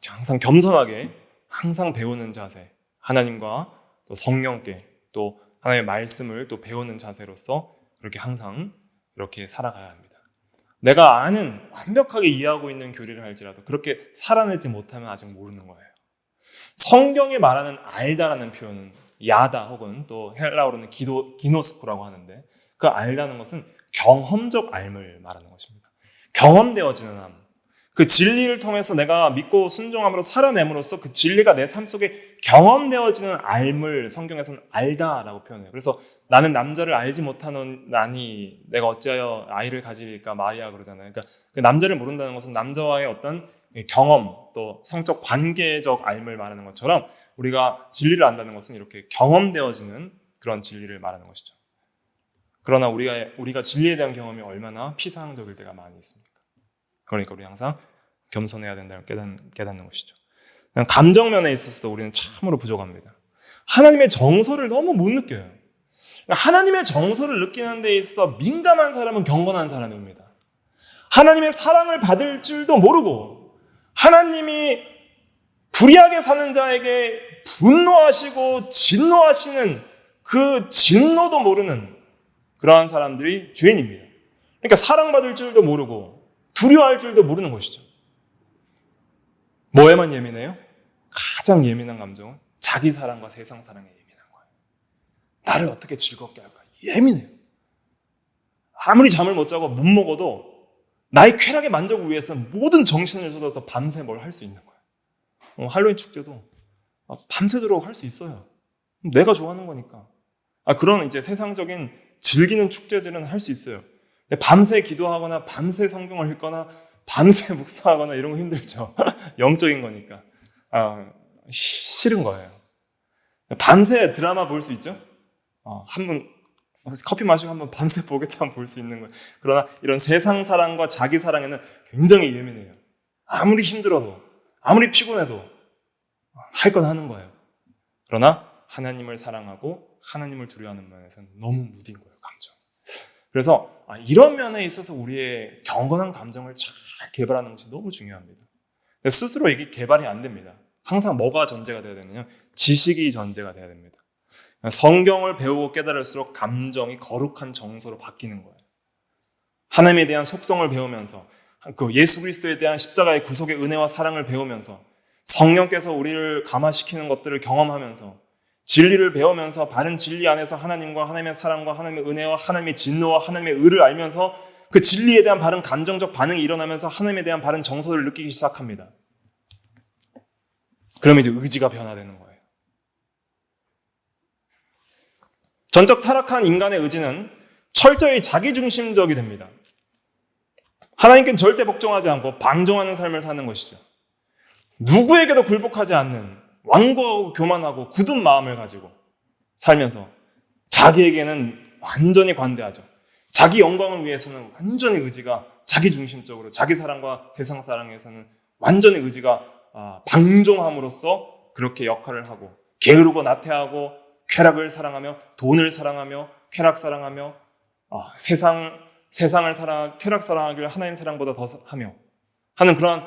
Speaker 1: 항상 겸손하게 항상 배우는 자세, 하나님과 또 성령께 또 하나님의 말씀을 또 배우는 자세로서 그렇게 항상 이렇게 살아가야 합니다. 내가 아는 완벽하게 이해하고 있는 교리를 할지라도 그렇게 살아내지 못하면 아직 모르는 거예요. 성경이 말하는 알다라는 표현은 야다 혹은 또 헬라어로는 기노스코라고 하는데 그 알다는 것은 경험적 알을 말하는 것입니다. 경험되어지는 암. 그 진리를 통해서 내가 믿고 순종함으로 살아냄으로써 그 진리가 내 삶 속에 경험되어지는 알을 성경에서는 알다라고 표현해요. 그래서 나는 남자를 알지 못하는 나니 내가 어찌하여 아이를 가질까 마리아 그러잖아요. 그러니까 그 남자를 모른다는 것은 남자와의 어떤 경험 또 성적 관계적 알을 말하는 것처럼 우리가 진리를 안다는 것은 이렇게 경험되어지는 그런 진리를 말하는 것이죠. 그러나 우리가 진리에 대한 경험이 얼마나 피상적일 때가 많이 있습니까? 그러니까 우리 항상 겸손해야 된다는 깨닫는 것이죠. 감정면에 있어서도 우리는 참으로 부족합니다. 하나님의 정서를 너무 못 느껴요. 하나님의 정서를 느끼는 데 있어 민감한 사람은 경건한 사람입니다. 하나님의 사랑을 받을 줄도 모르고 하나님이 불의하게 사는 자에게 분노하시고 진노하시는 그 진노도 모르는 그러한 사람들이 죄인입니다. 그러니까 사랑받을 줄도 모르고 두려워할 줄도 모르는 것이죠. 뭐에만 예민해요? 가장 예민한 감정은 자기 사랑과 세상 사랑에 예민한 거예요. 나를 어떻게 즐겁게 할까? 예민해요. 아무리 잠을 못 자고 못 먹어도 나의 쾌락의 만족을 위해서는 모든 정신을 쏟아서 밤새 뭘 할 수 있는 거예요. 할로윈 축제도 밤새도록 할 수 있어요. 내가 좋아하는 거니까. 그런 이제 세상적인 즐기는 축제들은 할 수 있어요. 밤새 기도하거나 밤새 성경을 읽거나 밤새 묵상하거나 이런 거 힘들죠. 영적인 거니까. 싫은 거예요. 밤새 드라마 볼 수 있죠? 한번 커피 마시고 한번 밤새 보겠다 하면 볼 수 있는 거예요. 그러나 이런 세상 사랑과 자기 사랑에는 굉장히 예민해요. 아무리 힘들어도 아무리 피곤해도 할 건 하는 거예요. 그러나 하나님을 사랑하고 하나님을 두려워하는 면에서는 너무 무딘 거예요. 감정. 그래서 이런 면에 있어서 우리의 경건한 감정을 잘 개발하는 것이 너무 중요합니다. 스스로 이게 개발이 안 됩니다. 항상 뭐가 전제가 돼야 되느냐? 지식이 전제가 돼야 됩니다. 성경을 배우고 깨달을수록 감정이 거룩한 정서로 바뀌는 거예요. 하나님에 대한 속성을 배우면서 그 예수 그리스도에 대한 십자가의 구속의 은혜와 사랑을 배우면서 성령께서 우리를 감화시키는 것들을 경험하면서 진리를 배우면서 바른 진리 안에서 하나님과 하나님의 사랑과 하나님의 은혜와 하나님의 진노와 하나님의 의를 알면서 그 진리에 대한 바른 감정적 반응이 일어나면서 하나님에 대한 바른 정서를 느끼기 시작합니다. 그러면 이제 의지가 변화되는 거예요. 전적 타락한 인간의 의지는 철저히 자기중심적이 됩니다. 하나님께는 절대 복종하지 않고 방종하는 삶을 사는 것이죠. 누구에게도 굴복하지 않는 완고하고 교만하고 굳은 마음을 가지고 살면서 자기에게는 완전히 관대하죠. 자기 영광을 위해서는 완전히 의지가 자기중심적으로, 자기 사랑과 세상 사랑에서는 완전히 의지가 방종함으로써 그렇게 역할을 하고, 게으르고 나태하고 쾌락을 사랑하며 돈을 사랑하며 쾌락 사랑하며 세상을 쾌락 사랑하기를 하나님 사랑보다 더 하며 하는 그러한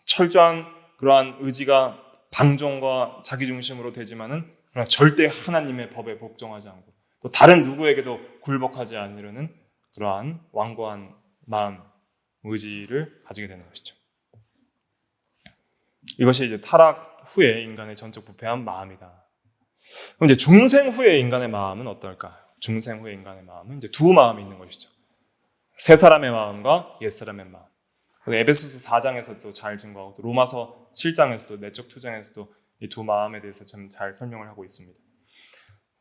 Speaker 1: 철저한 그러한 의지가 방종과 자기중심으로 되지만은 그러나 절대 하나님의 법에 복종하지 않고 또 다른 누구에게도 굴복하지 않으려는 그러한 완고한 마음, 의지를 가지게 되는 것이죠. 이것이 이제 타락 후에 인간의 전적 부패한 마음이다. 그럼 이제 중생 후의 인간의 마음은 어떨까요? 중생 후의 인간의 마음은 이제 두 마음이 있는 것이죠. 새 사람의 마음과 옛 사람의 마음. 에베소서 4장에서도 잘 증거하고 또 로마서 7장에서도 내적 투쟁에서도 이 두 마음에 대해서 좀 잘 설명을 하고 있습니다.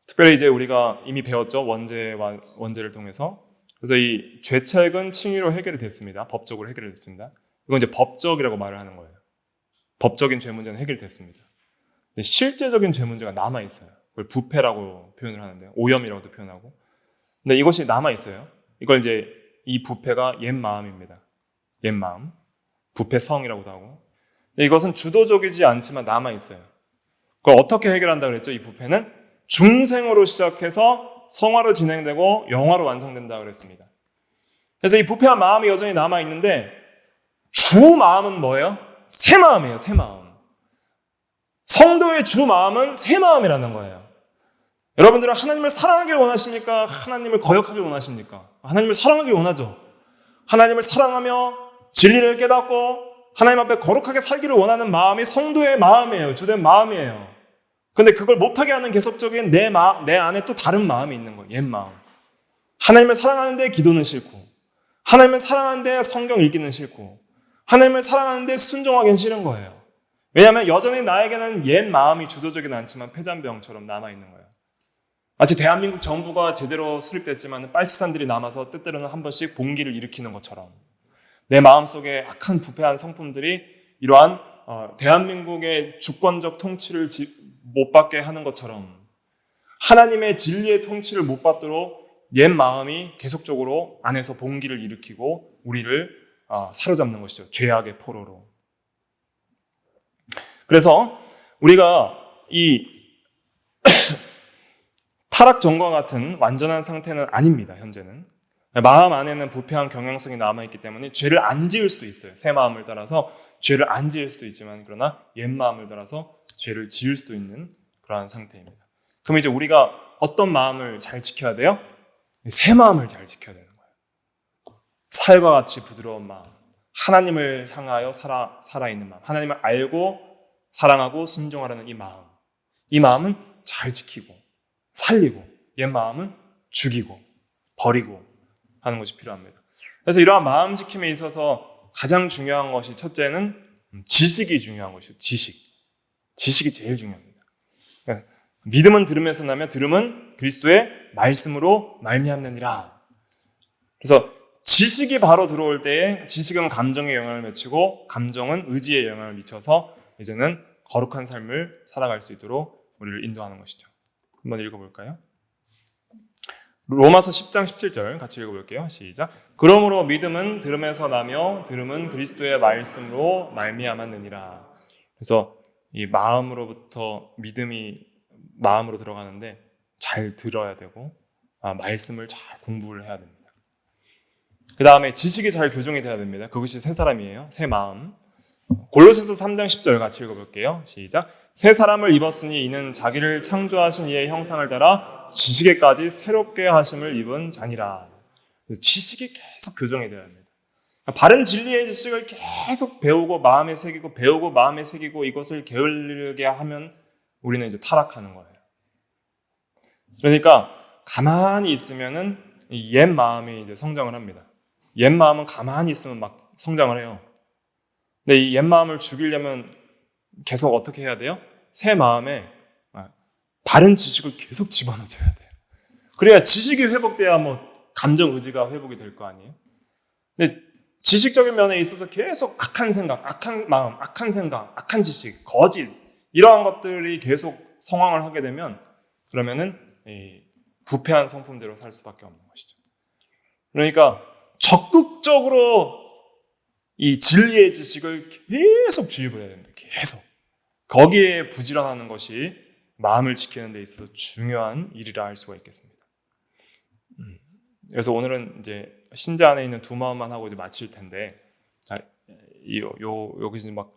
Speaker 1: 특별히 이제 우리가 이미 배웠죠. 원죄를 통해서. 그래서 이 죄책은 칭의로 해결이 됐습니다. 법적으로 해결이 됐습니다. 이건 이제 법적이라고 말을 하는 거예요. 법적인 죄 문제는 해결됐습니다. 근데 실제적인 죄 문제가 남아 있어요. 그걸 부패라고 표현을 하는데 오염이라고도 표현하고. 근데 이것이 남아 있어요. 이걸 이제 이 부패가 옛 마음입니다. 옛 마음, 부패성이라고도 하고. 근데 이것은 주도적이지 않지만 남아 있어요. 그걸 어떻게 해결한다 그랬죠? 이 부패는 중생으로 시작해서 성화로 진행되고 영화로 완성된다 그랬습니다. 그래서 이 부패한 마음이 여전히 남아 있는데 주 마음은 뭐예요? 새 마음이에요. 새 마음. 성도의 주 마음은 새 마음이라는 거예요. 여러분들은 하나님을 사랑하길 원하십니까? 하나님을 거역하길 원하십니까? 하나님을 하나님을 원하죠. 하나님을 사랑하며 진리를 깨닫고 하나님 앞에 거룩하게 살기를 원하는 마음이 성도의 마음이에요. 주된 마음이에요. 근데 그걸 못하게 하는 계속적인 내 안에 또 다른 마음이 있는 거예요. 옛 마음. 하나님을 사랑하는데 기도는 싫고, 하나님을 사랑하는데 성경 읽기는 싫고, 하나님을 사랑하는데 순종하기는 싫은 거예요. 왜냐하면 여전히 나에게는 옛 마음이 주도적이는 않지만 폐잔병처럼 남아있는 거예요. 마치 대한민국 정부가 제대로 수립됐지만 빨치산들이 남아서 때때로는 한 번씩 봉기를 일으키는 것처럼 내 마음속에 악한 부패한 성품들이 이러한 대한민국의 주권적 통치를 못 받게 하는 것처럼 하나님의 진리의 통치를 못 받도록 옛 마음이 계속적으로 안에서 봉기를 일으키고 우리를 사로잡는 것이죠. 죄악의 포로로. 그래서 우리가 이 타락 전과 같은 완전한 상태는 아닙니다. 현재는. 마음 안에는 부패한 경향성이 남아있기 때문에 죄를 안 지을 수도 있어요. 새 마음을 따라서 죄를 안 지을 수도 있지만 그러나 옛 마음을 따라서 죄를 지을 수도 있는 그러한 상태입니다. 그럼 이제 우리가 어떤 마음을 잘 지켜야 돼요? 새 마음을 잘 지켜야 되는 거예요. 살과 같이 부드러운 마음, 하나님을 향하여 살아있는 마음, 하나님을 알고 사랑하고 순종하라는 이 마음, 이 마음은 잘 지키고 살리고 옛 마음은 죽이고 버리고 하는 것이 필요합니다. 그래서 이러한 마음 지킴에 있어서 가장 중요한 것이 첫째는 지식이 중요한 것이죠. 지식이 제일 중요합니다. 그러니까 믿음은 들음에서 나며 들음은 그리스도의 말씀으로 말미암느니라. 그래서 지식이 바로 들어올 때에 지식은 감정에 영향을 미치고 감정은 의지에 영향을 미쳐서 이제는 거룩한 삶을 살아갈 수 있도록 우리를 인도하는 것이죠. 한번 읽어볼까요? 로마서 10장 17절 같이 읽어볼게요. 시작. 그러므로 믿음은 들음에서 나며 들음은 그리스도의 말씀으로 말미암았느니라. 그래서 이 마음으로부터 믿음이 마음으로 들어가는데 잘 들어야 되고 말씀을 잘 공부를 해야 됩니다. 그 다음에 지식이 잘 교정이 돼야 됩니다. 그것이 새 사람이에요. 새 마음. 골로새서 3장 10절 같이 읽어볼게요. 시작. 새 사람을 입었으니 이는 자기를 창조하신 이의 형상을 따라 지식에까지 새롭게 하심을 입은 자니라. 지식이 계속 교정이 돼야 합니다. 바른 진리의 지식을 계속 배우고 마음에 새기고 배우고 마음에 새기고 이것을 게을르게 하면 우리는 이제 타락하는 거예요. 그러니까 가만히 있으면은 이 옛 마음이 이제 성장을 합니다. 옛 마음은 가만히 있으면 막 성장을 해요. 근데 이 옛 마음을 죽이려면 계속 어떻게 해야 돼요? 새 마음에 바른 지식을 계속 집어넣어줘야 돼요. 그래야 지식이 회복돼야 뭐 감정 의지가 회복이 될 거 아니에요? 근데 지식적인 면에 있어서 계속 악한 생각, 악한 마음, 악한 생각, 악한 지식, 거짓 이러한 것들이 계속 성황을 하게 되면 그러면은 이 부패한 성품대로 살 수밖에 없는 것이죠. 그러니까 적극적으로 이 진리의 지식을 계속 주입을 해야 됩니다. 계속. 거기에 부지런하는 것이 마음을 지키는 데 있어서 중요한 일이라 할 수가 있겠습니다. 그래서 오늘은 이제 신자 안에 있는 두 마음만 하고 이제 마칠 텐데, 자, 여기서 막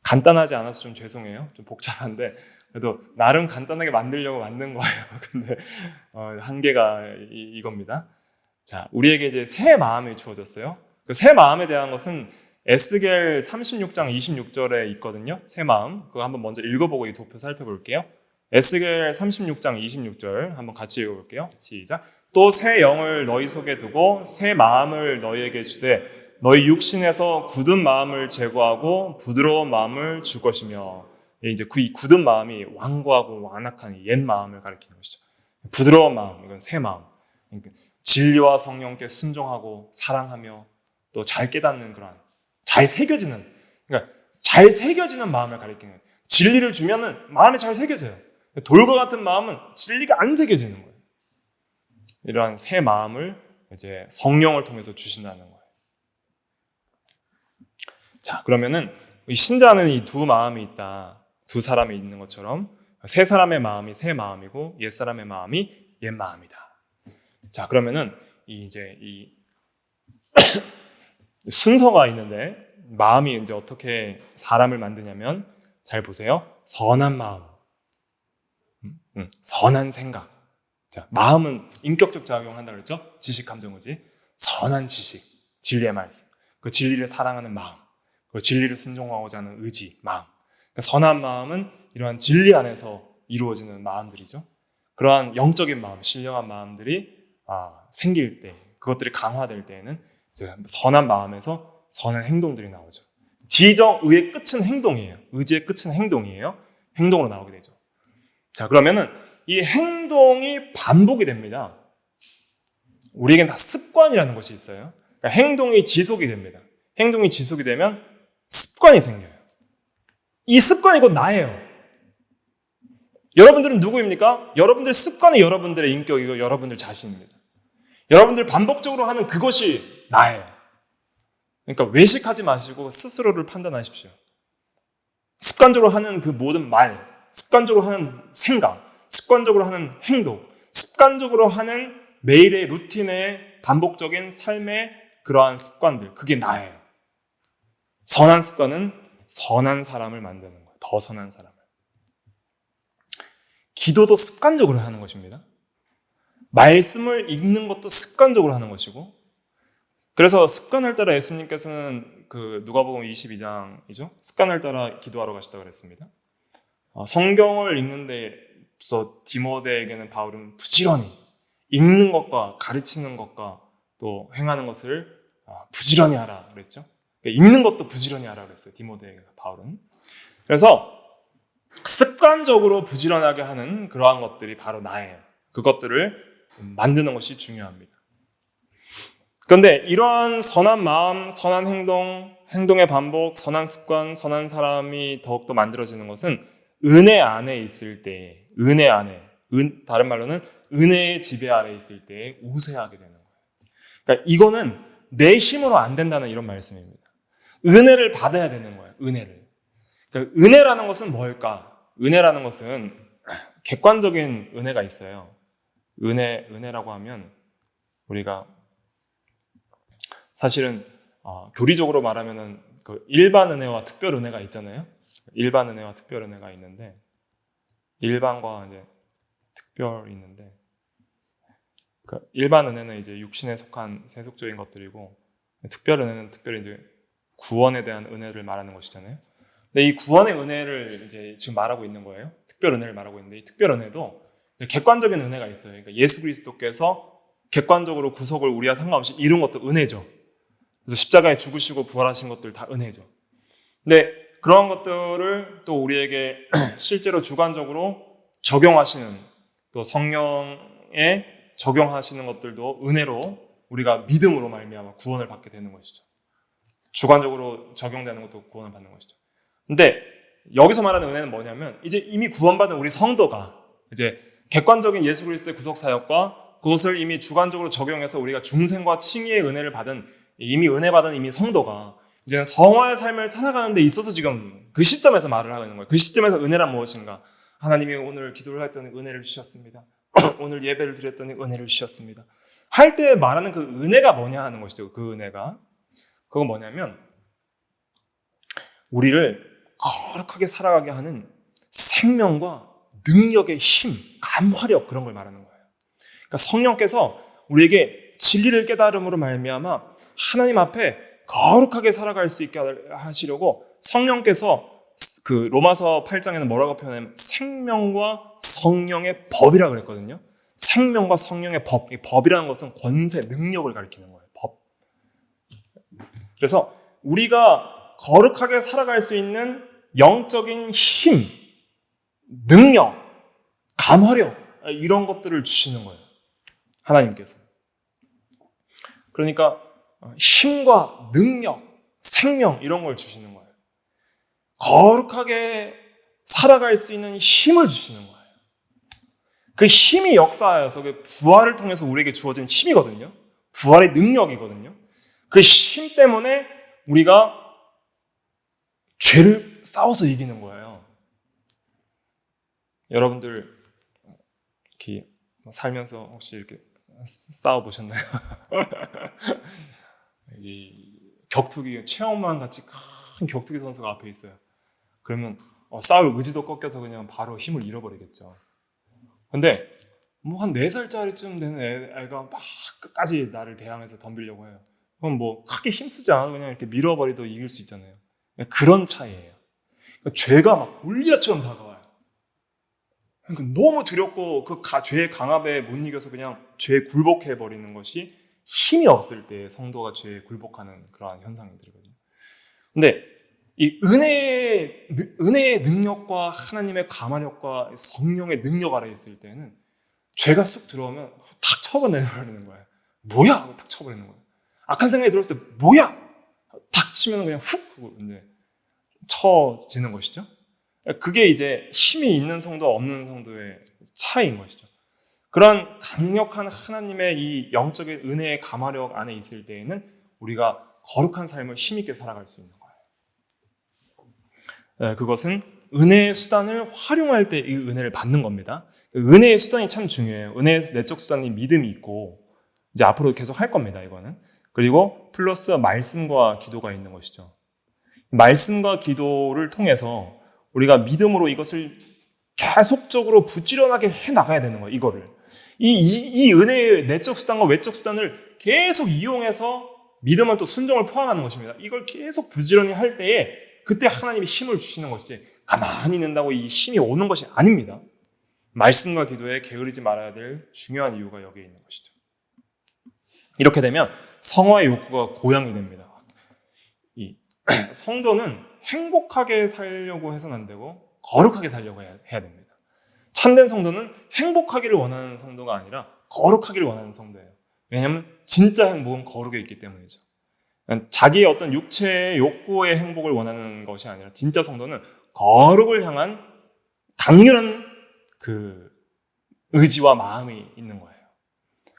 Speaker 1: 간단하지 않아서 좀 죄송해요. 좀 복잡한데, 그래도 나름 간단하게 만들려고 만든 거예요. 근데 한계가 이겁니다. 자, 우리에게 이제 새 마음이 주어졌어요. 그 새 마음에 대한 것은 에스겔 36장 26절에 있거든요. 새 마음. 그거 한번 먼저 읽어보고 이 도표 살펴볼게요. 에스겔 36장 26절 한번 같이 읽어볼게요. 시작. 또 새 영을 너희 속에 두고 새 마음을 너희에게 주되 너희 육신에서 굳은 마음을 제거하고 부드러운 마음을 줄 것이며, 이제 그 굳은 마음이 완고하고 완악한 옛 마음을 가리키는 것이죠. 부드러운 마음, 이건 새 마음. 그러니까 진리와 성령께 순종하고 사랑하며 또 잘 깨닫는 그런 잘 새겨지는, 그러니까 잘 새겨지는 마음을 가리키는 거예요. 진리를 주면은 마음에 잘 새겨져요. 돌과 같은 마음은 진리가 안 새겨지는 거예요. 이러한 새 마음을 이제 성령을 통해서 주신다는 거예요. 자, 그러면은 이 신자는 이 두 마음이 있다. 두 사람이 있는 것처럼 새 사람의 마음이 새 마음이고 옛 사람의 마음이 옛 마음이다. 자, 그러면은 이제 이 순서가 있는데 마음이 이제 어떻게 사람을 만드냐면 잘 보세요. 선한 마음, 선한 생각. 자, 마음은 인격적 작용한다고 그랬죠? 지식, 감정, 의지. 선한 지식, 진리의 말씀. 그 진리를 사랑하는 마음, 그 진리를 순종하고자 하는 의지, 마음. 그러니까 선한 마음은 이러한 진리 안에서 이루어지는 마음들이죠. 그러한 영적인 마음, 신령한 마음들이 생길 때, 그것들이 강화될 때에는 이제 선한 마음에서 선한 행동들이 나오죠. 지정의의 끝은 행동이에요. 의지의 끝은 행동이에요. 행동으로 나오게 되죠. 자, 그러면은 이 행동이 반복이 됩니다. 우리에겐 다 습관이라는 것이 있어요. 그러니까 행동이 지속이 됩니다. 행동이 지속이 되면 습관이 생겨요. 이 습관이 곧 나예요. 여러분들은 누구입니까? 여러분들 습관이 여러분들의 인격이고 여러분들 자신입니다. 여러분들 반복적으로 하는 그것이 나예요. 그러니까 외식하지 마시고 스스로를 판단하십시오. 습관적으로 하는 그 모든 말, 습관적으로 하는 생각, 습관적으로 하는 행동, 습관적으로 하는 매일의 루틴의 반복적인 삶의 그러한 습관들, 그게 나예요. 선한 습관은 선한 사람을 만드는 거예요. 더 선한 사람을. 기도도 습관적으로 하는 것입니다. 말씀을 읽는 것도 습관적으로 하는 것이고, 그래서 습관을 따라 예수님께서는 그 누가복음 22장이죠. 습관을 따라 기도하러 가시다고 그랬습니다. 성경을 읽는 데서 디모데에게는 바울은 부지런히 읽는 것과 가르치는 것과 또 행하는 것을 부지런히 하라 그랬죠. 읽는 것도 부지런히 하라 그랬어요. 디모데에게 바울은. 그래서 습관적으로 부지런하게 하는 그러한 것들이 바로 나예요. 그것들을 만드는 것이 중요합니다. 그런데 이러한 선한 마음, 선한 행동, 행동의 반복, 선한 습관, 선한 사람이 더욱더 만들어지는 것은 은혜 안에 있을 때, 은혜 안에, 다른 말로는 은혜의 지배 아래 있을 때 우세하게 되는 거예요. 그러니까 이거는 내 힘으로 안 된다는 이런 말씀입니다. 은혜를 받아야 되는 거예요. 은혜를. 그러니까 은혜라는 것은 뭘까? 은혜라는 것은 객관적인 은혜가 있어요. 은혜라고 하면 우리가 사실은 교리적으로 말하면은 그 일반 은혜와 특별 은혜가 있잖아요. 일반 은혜와 특별 은혜가 있는데 일반과 이제 특별이 있는데 그 일반 은혜는 이제 육신에 속한 세속적인 것들이고 특별 은혜는 특별히 이제 구원에 대한 은혜를 말하는 것이잖아요. 근데 이 구원의 은혜를 이제 지금 말하고 있는 거예요. 특별 은혜를 말하고 있는데 이 특별 은혜도 객관적인 은혜가 있어요. 그러니까 예수 그리스도께서 객관적으로 구속을 우리와 상관없이 이룬 것도 은혜죠. 그래서 십자가에 죽으시고 부활하신 것들 다 은혜죠. 근데 그런 것들을 또 우리에게 실제로 주관적으로 적용하시는, 또 성령에 적용하시는 것들도 은혜로 우리가 믿음으로 말미암아 구원을 받게 되는 것이죠. 주관적으로 적용되는 것도 구원을 받는 것이죠. 근데 여기서 말하는 은혜는 뭐냐면 이제 이미 구원받은 우리 성도가 이제 객관적인 예수 그리스도의 구속 사역과 그것을 이미 주관적으로 적용해서 우리가 중생과 칭의의 은혜를 받은, 이미 은혜 받은 이미 성도가 이제는 성화의 삶을 살아가는 데 있어서 지금 그 시점에서 말을 하는 거예요. 그 시점에서 은혜란 무엇인가? 하나님이 오늘 기도를 했더니 은혜를 주셨습니다. 오늘 예배를 드렸더니 은혜를 주셨습니다. 할 때 말하는 그 은혜가 뭐냐 하는 것이죠. 그 은혜가. 그건 뭐냐면 우리를 거룩하게 살아가게 하는 생명과 능력의 힘, 감화력, 그런 걸 말하는 거예요. 그러니까 성령께서 우리에게 진리를 깨달음으로 말미암아 하나님 앞에 거룩하게 살아갈 수 있게 하시려고 성령께서 그 로마서 8장에는 뭐라고 표현하냐면 생명과 성령의 법이라고 그랬거든요. 생명과 성령의 법, 이 법이라는 것은 권세, 능력을 가리키는 거예요. 법. 그래서 우리가 거룩하게 살아갈 수 있는 영적인 힘, 능력, 감화력, 이런 것들을 주시는 거예요. 하나님께서. 그러니까 힘과 능력, 생명, 이런 걸 주시는 거예요. 거룩하게 살아갈 수 있는 힘을 주시는 거예요. 그 힘이 역사하여서 그 부활을 통해서 우리에게 주어진 힘이거든요. 부활의 능력이거든요. 그 힘 때문에 우리가 죄를 싸워서 이기는 거예요. 여러분들 이렇게 살면서 혹시 이렇게 싸워보셨나요? 이 격투기 체험만 같이 큰 격투기 선수가 앞에 있어요. 그러면 싸울 의지도 꺾여서 그냥 바로 힘을 잃어버리겠죠. 근데 뭐 한 4살짜리쯤 되는 애가 막 끝까지 나를 대항해서 덤비려고 해요. 그럼 뭐 크게 힘쓰지 않아도 그냥 이렇게 밀어버리도 이길 수 있잖아요. 그런 차이예요. 그러니까 죄가 막 골리앗처럼 다가와요. 그러니까 너무 두렵고 그 죄의 강압에 못 이겨서 그냥 죄에 굴복해버리는 것이 힘이 없을 때 성도가 죄에 굴복하는 그러한 현상들이거든요. 근데 이 은혜의 능력과 하나님의 감화력과 성령의 능력 아래 있을 때는 죄가 쑥 들어오면 탁 쳐버리는 거예요. 뭐야? 하고 탁 쳐버리는 거예요. 악한 생각이 들었을 때 뭐야? 탁 치면 그냥 훅 하고 이제 쳐지는 것이죠. 그게 이제 힘이 있는 성도와 없는 성도의 차이인 것이죠. 그런 강력한 하나님의 이 영적인 은혜의 감화력 안에 있을 때에는 우리가 거룩한 삶을 힘있게 살아갈 수 있는 거예요. 그것은 은혜의 수단을 활용할 때 이 은혜를 받는 겁니다. 은혜의 수단이 참 중요해요. 은혜의 내적 수단이 믿음이 있고 이제 앞으로 계속 할 겁니다. 이거는. 그리고 플러스 말씀과 기도가 있는 것이죠. 말씀과 기도를 통해서 우리가 믿음으로 이것을 계속적으로 부지런하게 해나가야 되는 거예요. 이거를. 이 은혜의 내적 수단과 외적 수단을 계속 이용해서 믿음은 또 순종을 포함하는 것입니다. 이걸 계속 부지런히 할 때에 그때 하나님이 힘을 주시는 것이지 가만히 있는다고 이 힘이 오는 것이 아닙니다. 말씀과 기도에 게으르지 말아야 될 중요한 이유가 여기에 있는 것이죠. 이렇게 되면 성화의 욕구가 고양이 됩니다. 이 성도는 행복하게 살려고 해서는 안 되고 거룩하게 살려고 해야 됩니다. 참된 성도는 행복하기를 원하는 성도가 아니라 거룩하기를 원하는 성도예요. 왜냐하면 진짜 행복은 거룩에 있기 때문이죠. 자기의 어떤 육체의 욕구의 행복을 원하는 것이 아니라 진짜 성도는 거룩을 향한 강렬한 그 의지와 마음이 있는 거예요.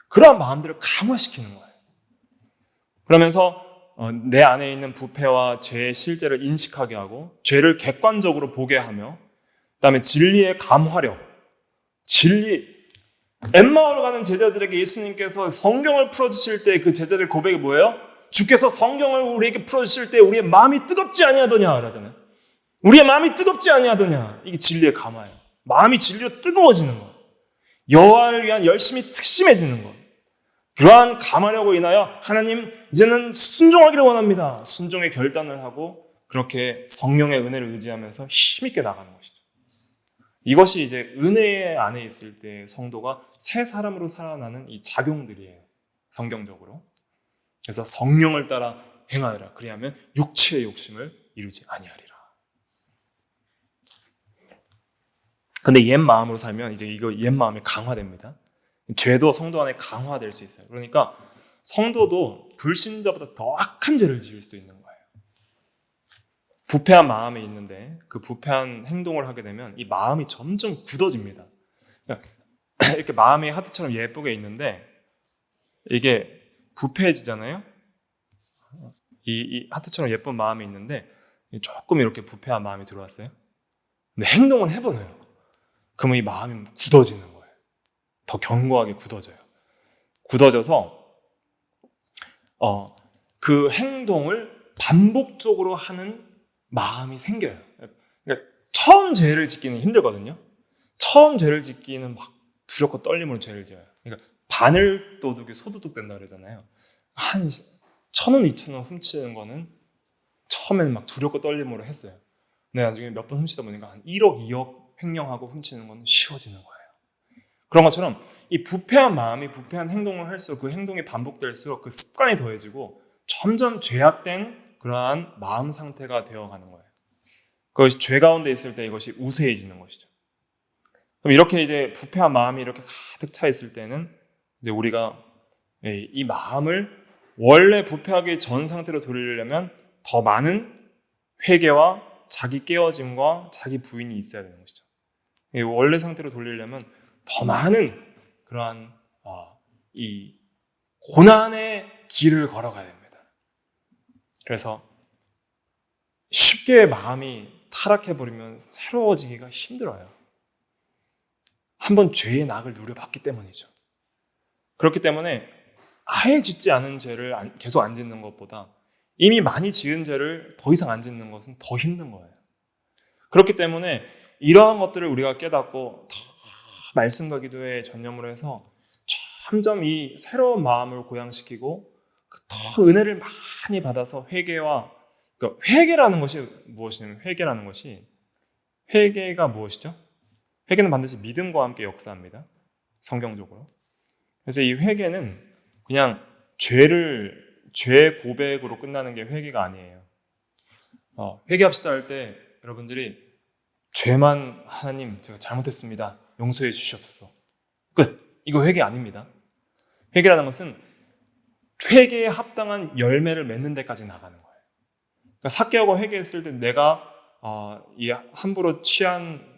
Speaker 1: 그러한 마음들을 강화시키는 거예요. 그러면서 내 안에 있는 부패와 죄의 실제를 인식하게 하고 죄를 객관적으로 보게 하며 그다음에 진리의 감화력, 엠마오로 가는 제자들에게 예수님께서 성경을 풀어주실 때 그 제자들 고백이 뭐예요? 주께서 성경을 우리에게 풀어주실 때 우리의 마음이 뜨겁지 아니하더냐 그러잖아요. 우리의 마음이 뜨겁지 아니하더냐. 이게 진리의 감화예요. 마음이 진리로 뜨거워지는 것. 여호와를 위한 열심이 특심해지는 것. 그러한 감화력으로 인하여 하나님 이제는 순종하기를 원합니다. 순종의 결단을 하고 그렇게 성령의 은혜를 의지하면서 힘있게 나가는 것이죠. 이것이 이제 은혜 안에 있을 때 성도가 새 사람으로 살아나는 이 작용들이에요. 성경적으로. 그래서 성령을 따라 행하여라. 그리하면 육체의 욕심을 이루지 아니하리라. 근데 옛 마음으로 살면 이제 이거 옛 마음이 강화됩니다. 죄도 성도 안에 강화될 수 있어요. 그러니까 성도도 불신자보다 더 악한 죄를 지을 수도 있는 거예요. 부패한 마음이 있는데 그 부패한 행동을 하게 되면 이 마음이 점점 굳어집니다. 이렇게 마음이 하트처럼 예쁘게 있는데 이게 부패해지잖아요. 이 하트처럼 예쁜 마음이 있는데 조금 이렇게 부패한 마음이 들어왔어요. 근데 행동을 해버려요. 그러면 이 마음이 굳어지는 거예요. 더 견고하게 굳어져요. 굳어져서 그 행동을 반복적으로 하는 마음이 생겨요. 그러니까 처음 죄를 짓기는 힘들거든요. 처음 죄를 짓기는 막 두렵고 떨림으로 죄를 지어요. 그러니까 바늘 도둑이 소도둑 된다 그러잖아요. 한 1,000원, 2,000원 훔치는 거는 처음에는 막 두렵고 떨림으로 했어요. 근데 나중에 몇 번 훔치다 보니까 한 1억, 2억 횡령하고 훔치는 건 쉬워지는 거예요. 그런 것처럼 이 부패한 마음이 부패한 행동을 할수록 그 행동이 반복될수록 그 습관이 더해지고 점점 죄악된 그러한 마음 상태가 되어가는 거예요. 그것이 죄 가운데 있을 때 이것이 우세해지는 것이죠. 그럼 이렇게 이제 부패한 마음이 이렇게 가득 차 있을 때는 이제 우리가 이 마음을 원래 부패하기 전 상태로 돌리려면 더 많은 회개와 자기 깨어짐과 자기 부인이 있어야 되는 것이죠. 원래 상태로 돌리려면 더 많은 그러한 이 고난의 길을 걸어가야 됩니다. 그래서 쉽게 마음이 타락해버리면 새로워지기가 힘들어요. 한번 죄의 낙을 누려봤기 때문이죠. 그렇기 때문에 아예 짓지 않은 죄를 계속 안 짓는 것보다 이미 많이 지은 죄를 더 이상 안 짓는 것은 더 힘든 거예요. 그렇기 때문에 이러한 것들을 우리가 깨닫고 더 말씀과 기도에 전념을 해서 점점 이 새로운 마음을 고양시키고 더 은혜를 많이 받아서 회개와 그러니까 회개라는 것이 무엇이냐면 회개가 무엇이죠? 회개는 반드시 믿음과 함께 역사합니다. 성경적으로. 그래서 이 회개는 그냥 죄 고백으로 끝나는 게 회개가 아니에요. 회개합시다 할 때 여러분들이 죄만 하나님 제가 잘못했습니다. 용서해 주시옵소서. 끝. 이거 회개 아닙니다. 회개라는 것은 회개에 합당한 열매를 맺는 데까지 나가는 거예요. 그러니까 삭개하고 회개했을 때 내가 이 함부로 취한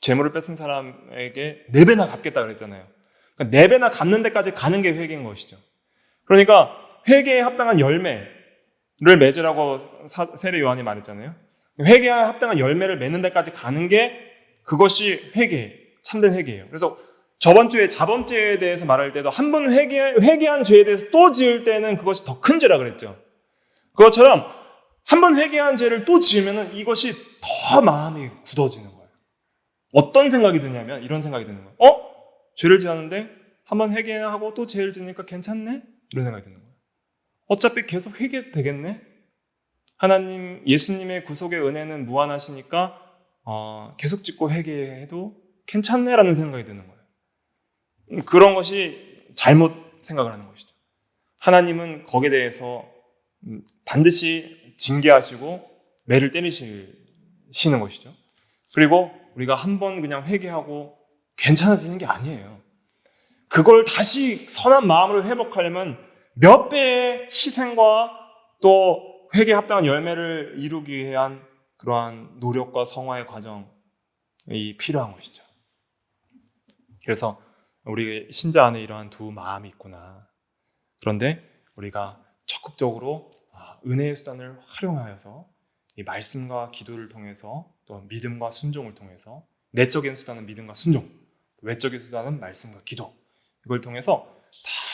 Speaker 1: 재물을 뺏은 사람에게 4배나 갚겠다 그랬잖아요. 그러니까 4배나 갚는 데까지 가는 게 회개인 것이죠. 그러니까 회개에 합당한 열매를 맺으라고 세례 요한이 말했잖아요. 회개에 합당한 열매를 맺는 데까지 가는 게 그것이 참된 회개예요. 그래서 저번 주에 자범죄에 대해서 말할 때도 한 번 회개한 죄에 대해서 또 지을 때는 그것이 더 큰 죄라 그랬죠. 그것처럼 한 번 회개한 죄를 또 지으면 이것이 더 마음이 굳어지는 거예요. 어떤 생각이 드냐면 이런 생각이 드는 거예요. 죄를 지었는데 한 번 회개하고 또 죄를 지니까 괜찮네? 이런 생각이 드는 거예요. 어차피 계속 회개도 되겠네? 하나님, 예수님의 구속의 은혜는 무한하시니까 계속 짓고 회개해도 괜찮네라는 생각이 드는 거예요. 그런 것이 잘못 생각을 하는 것이죠. 하나님은 거기에 대해서 반드시 징계하시고 매를 때리시는 것이죠. 그리고 우리가 한 번 그냥 회개하고 괜찮아지는 게 아니에요. 그걸 다시 선한 마음으로 회복하려면 몇 배의 희생과 또 회개에 합당한 열매를 이루기 위한 그러한 노력과 성화의 과정이 필요한 것이죠. 그래서 우리 신자 안에 이러한 두 마음이 있구나. 그런데 우리가 적극적으로 은혜의 수단을 활용하여서 이 말씀과 기도를 통해서 또 믿음과 순종을 통해서 내적인 수단은 믿음과 순종, 외적인 수단은 말씀과 기도 이걸 통해서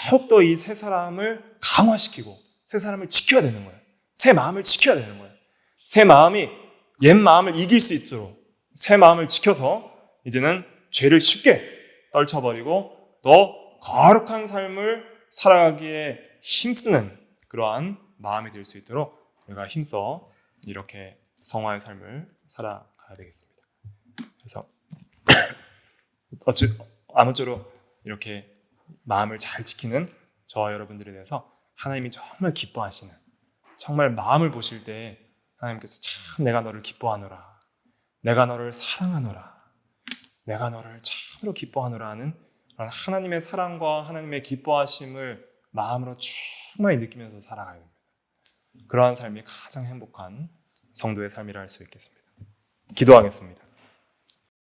Speaker 1: 더욱더 이 새 사람을 강화시키고 새 사람을 지켜야 되는 거예요. 새 마음을 지켜야 되는 거예요. 새 마음이 옛 마음을 이길 수 있도록 새 마음을 지켜서 이제는 죄를 쉽게 떨쳐버리고 더 거룩한 삶을 살아가기에 힘쓰는 그러한 마음이 될 수 있도록 우리가 힘써 이렇게 성화의 삶을 살아가야 되겠습니다. 그래서 아무쪼록 이렇게 마음을 잘 지키는 저와 여러분들에 대해서 하나님이 정말 기뻐하시는, 정말 마음을 보실 때 하나님께서 참 내가 너를 기뻐하노라, 내가 너를 사랑하노라, 내가 너를 참으로 기뻐하노라 하는 그런 하나님의 사랑과 하나님의 기뻐하심을 마음으로 충만히 느끼면서 살아가야 됩니다. 그러한 삶이 가장 행복한 성도의 삶이라 할 수 있겠습니다. 기도하겠습니다.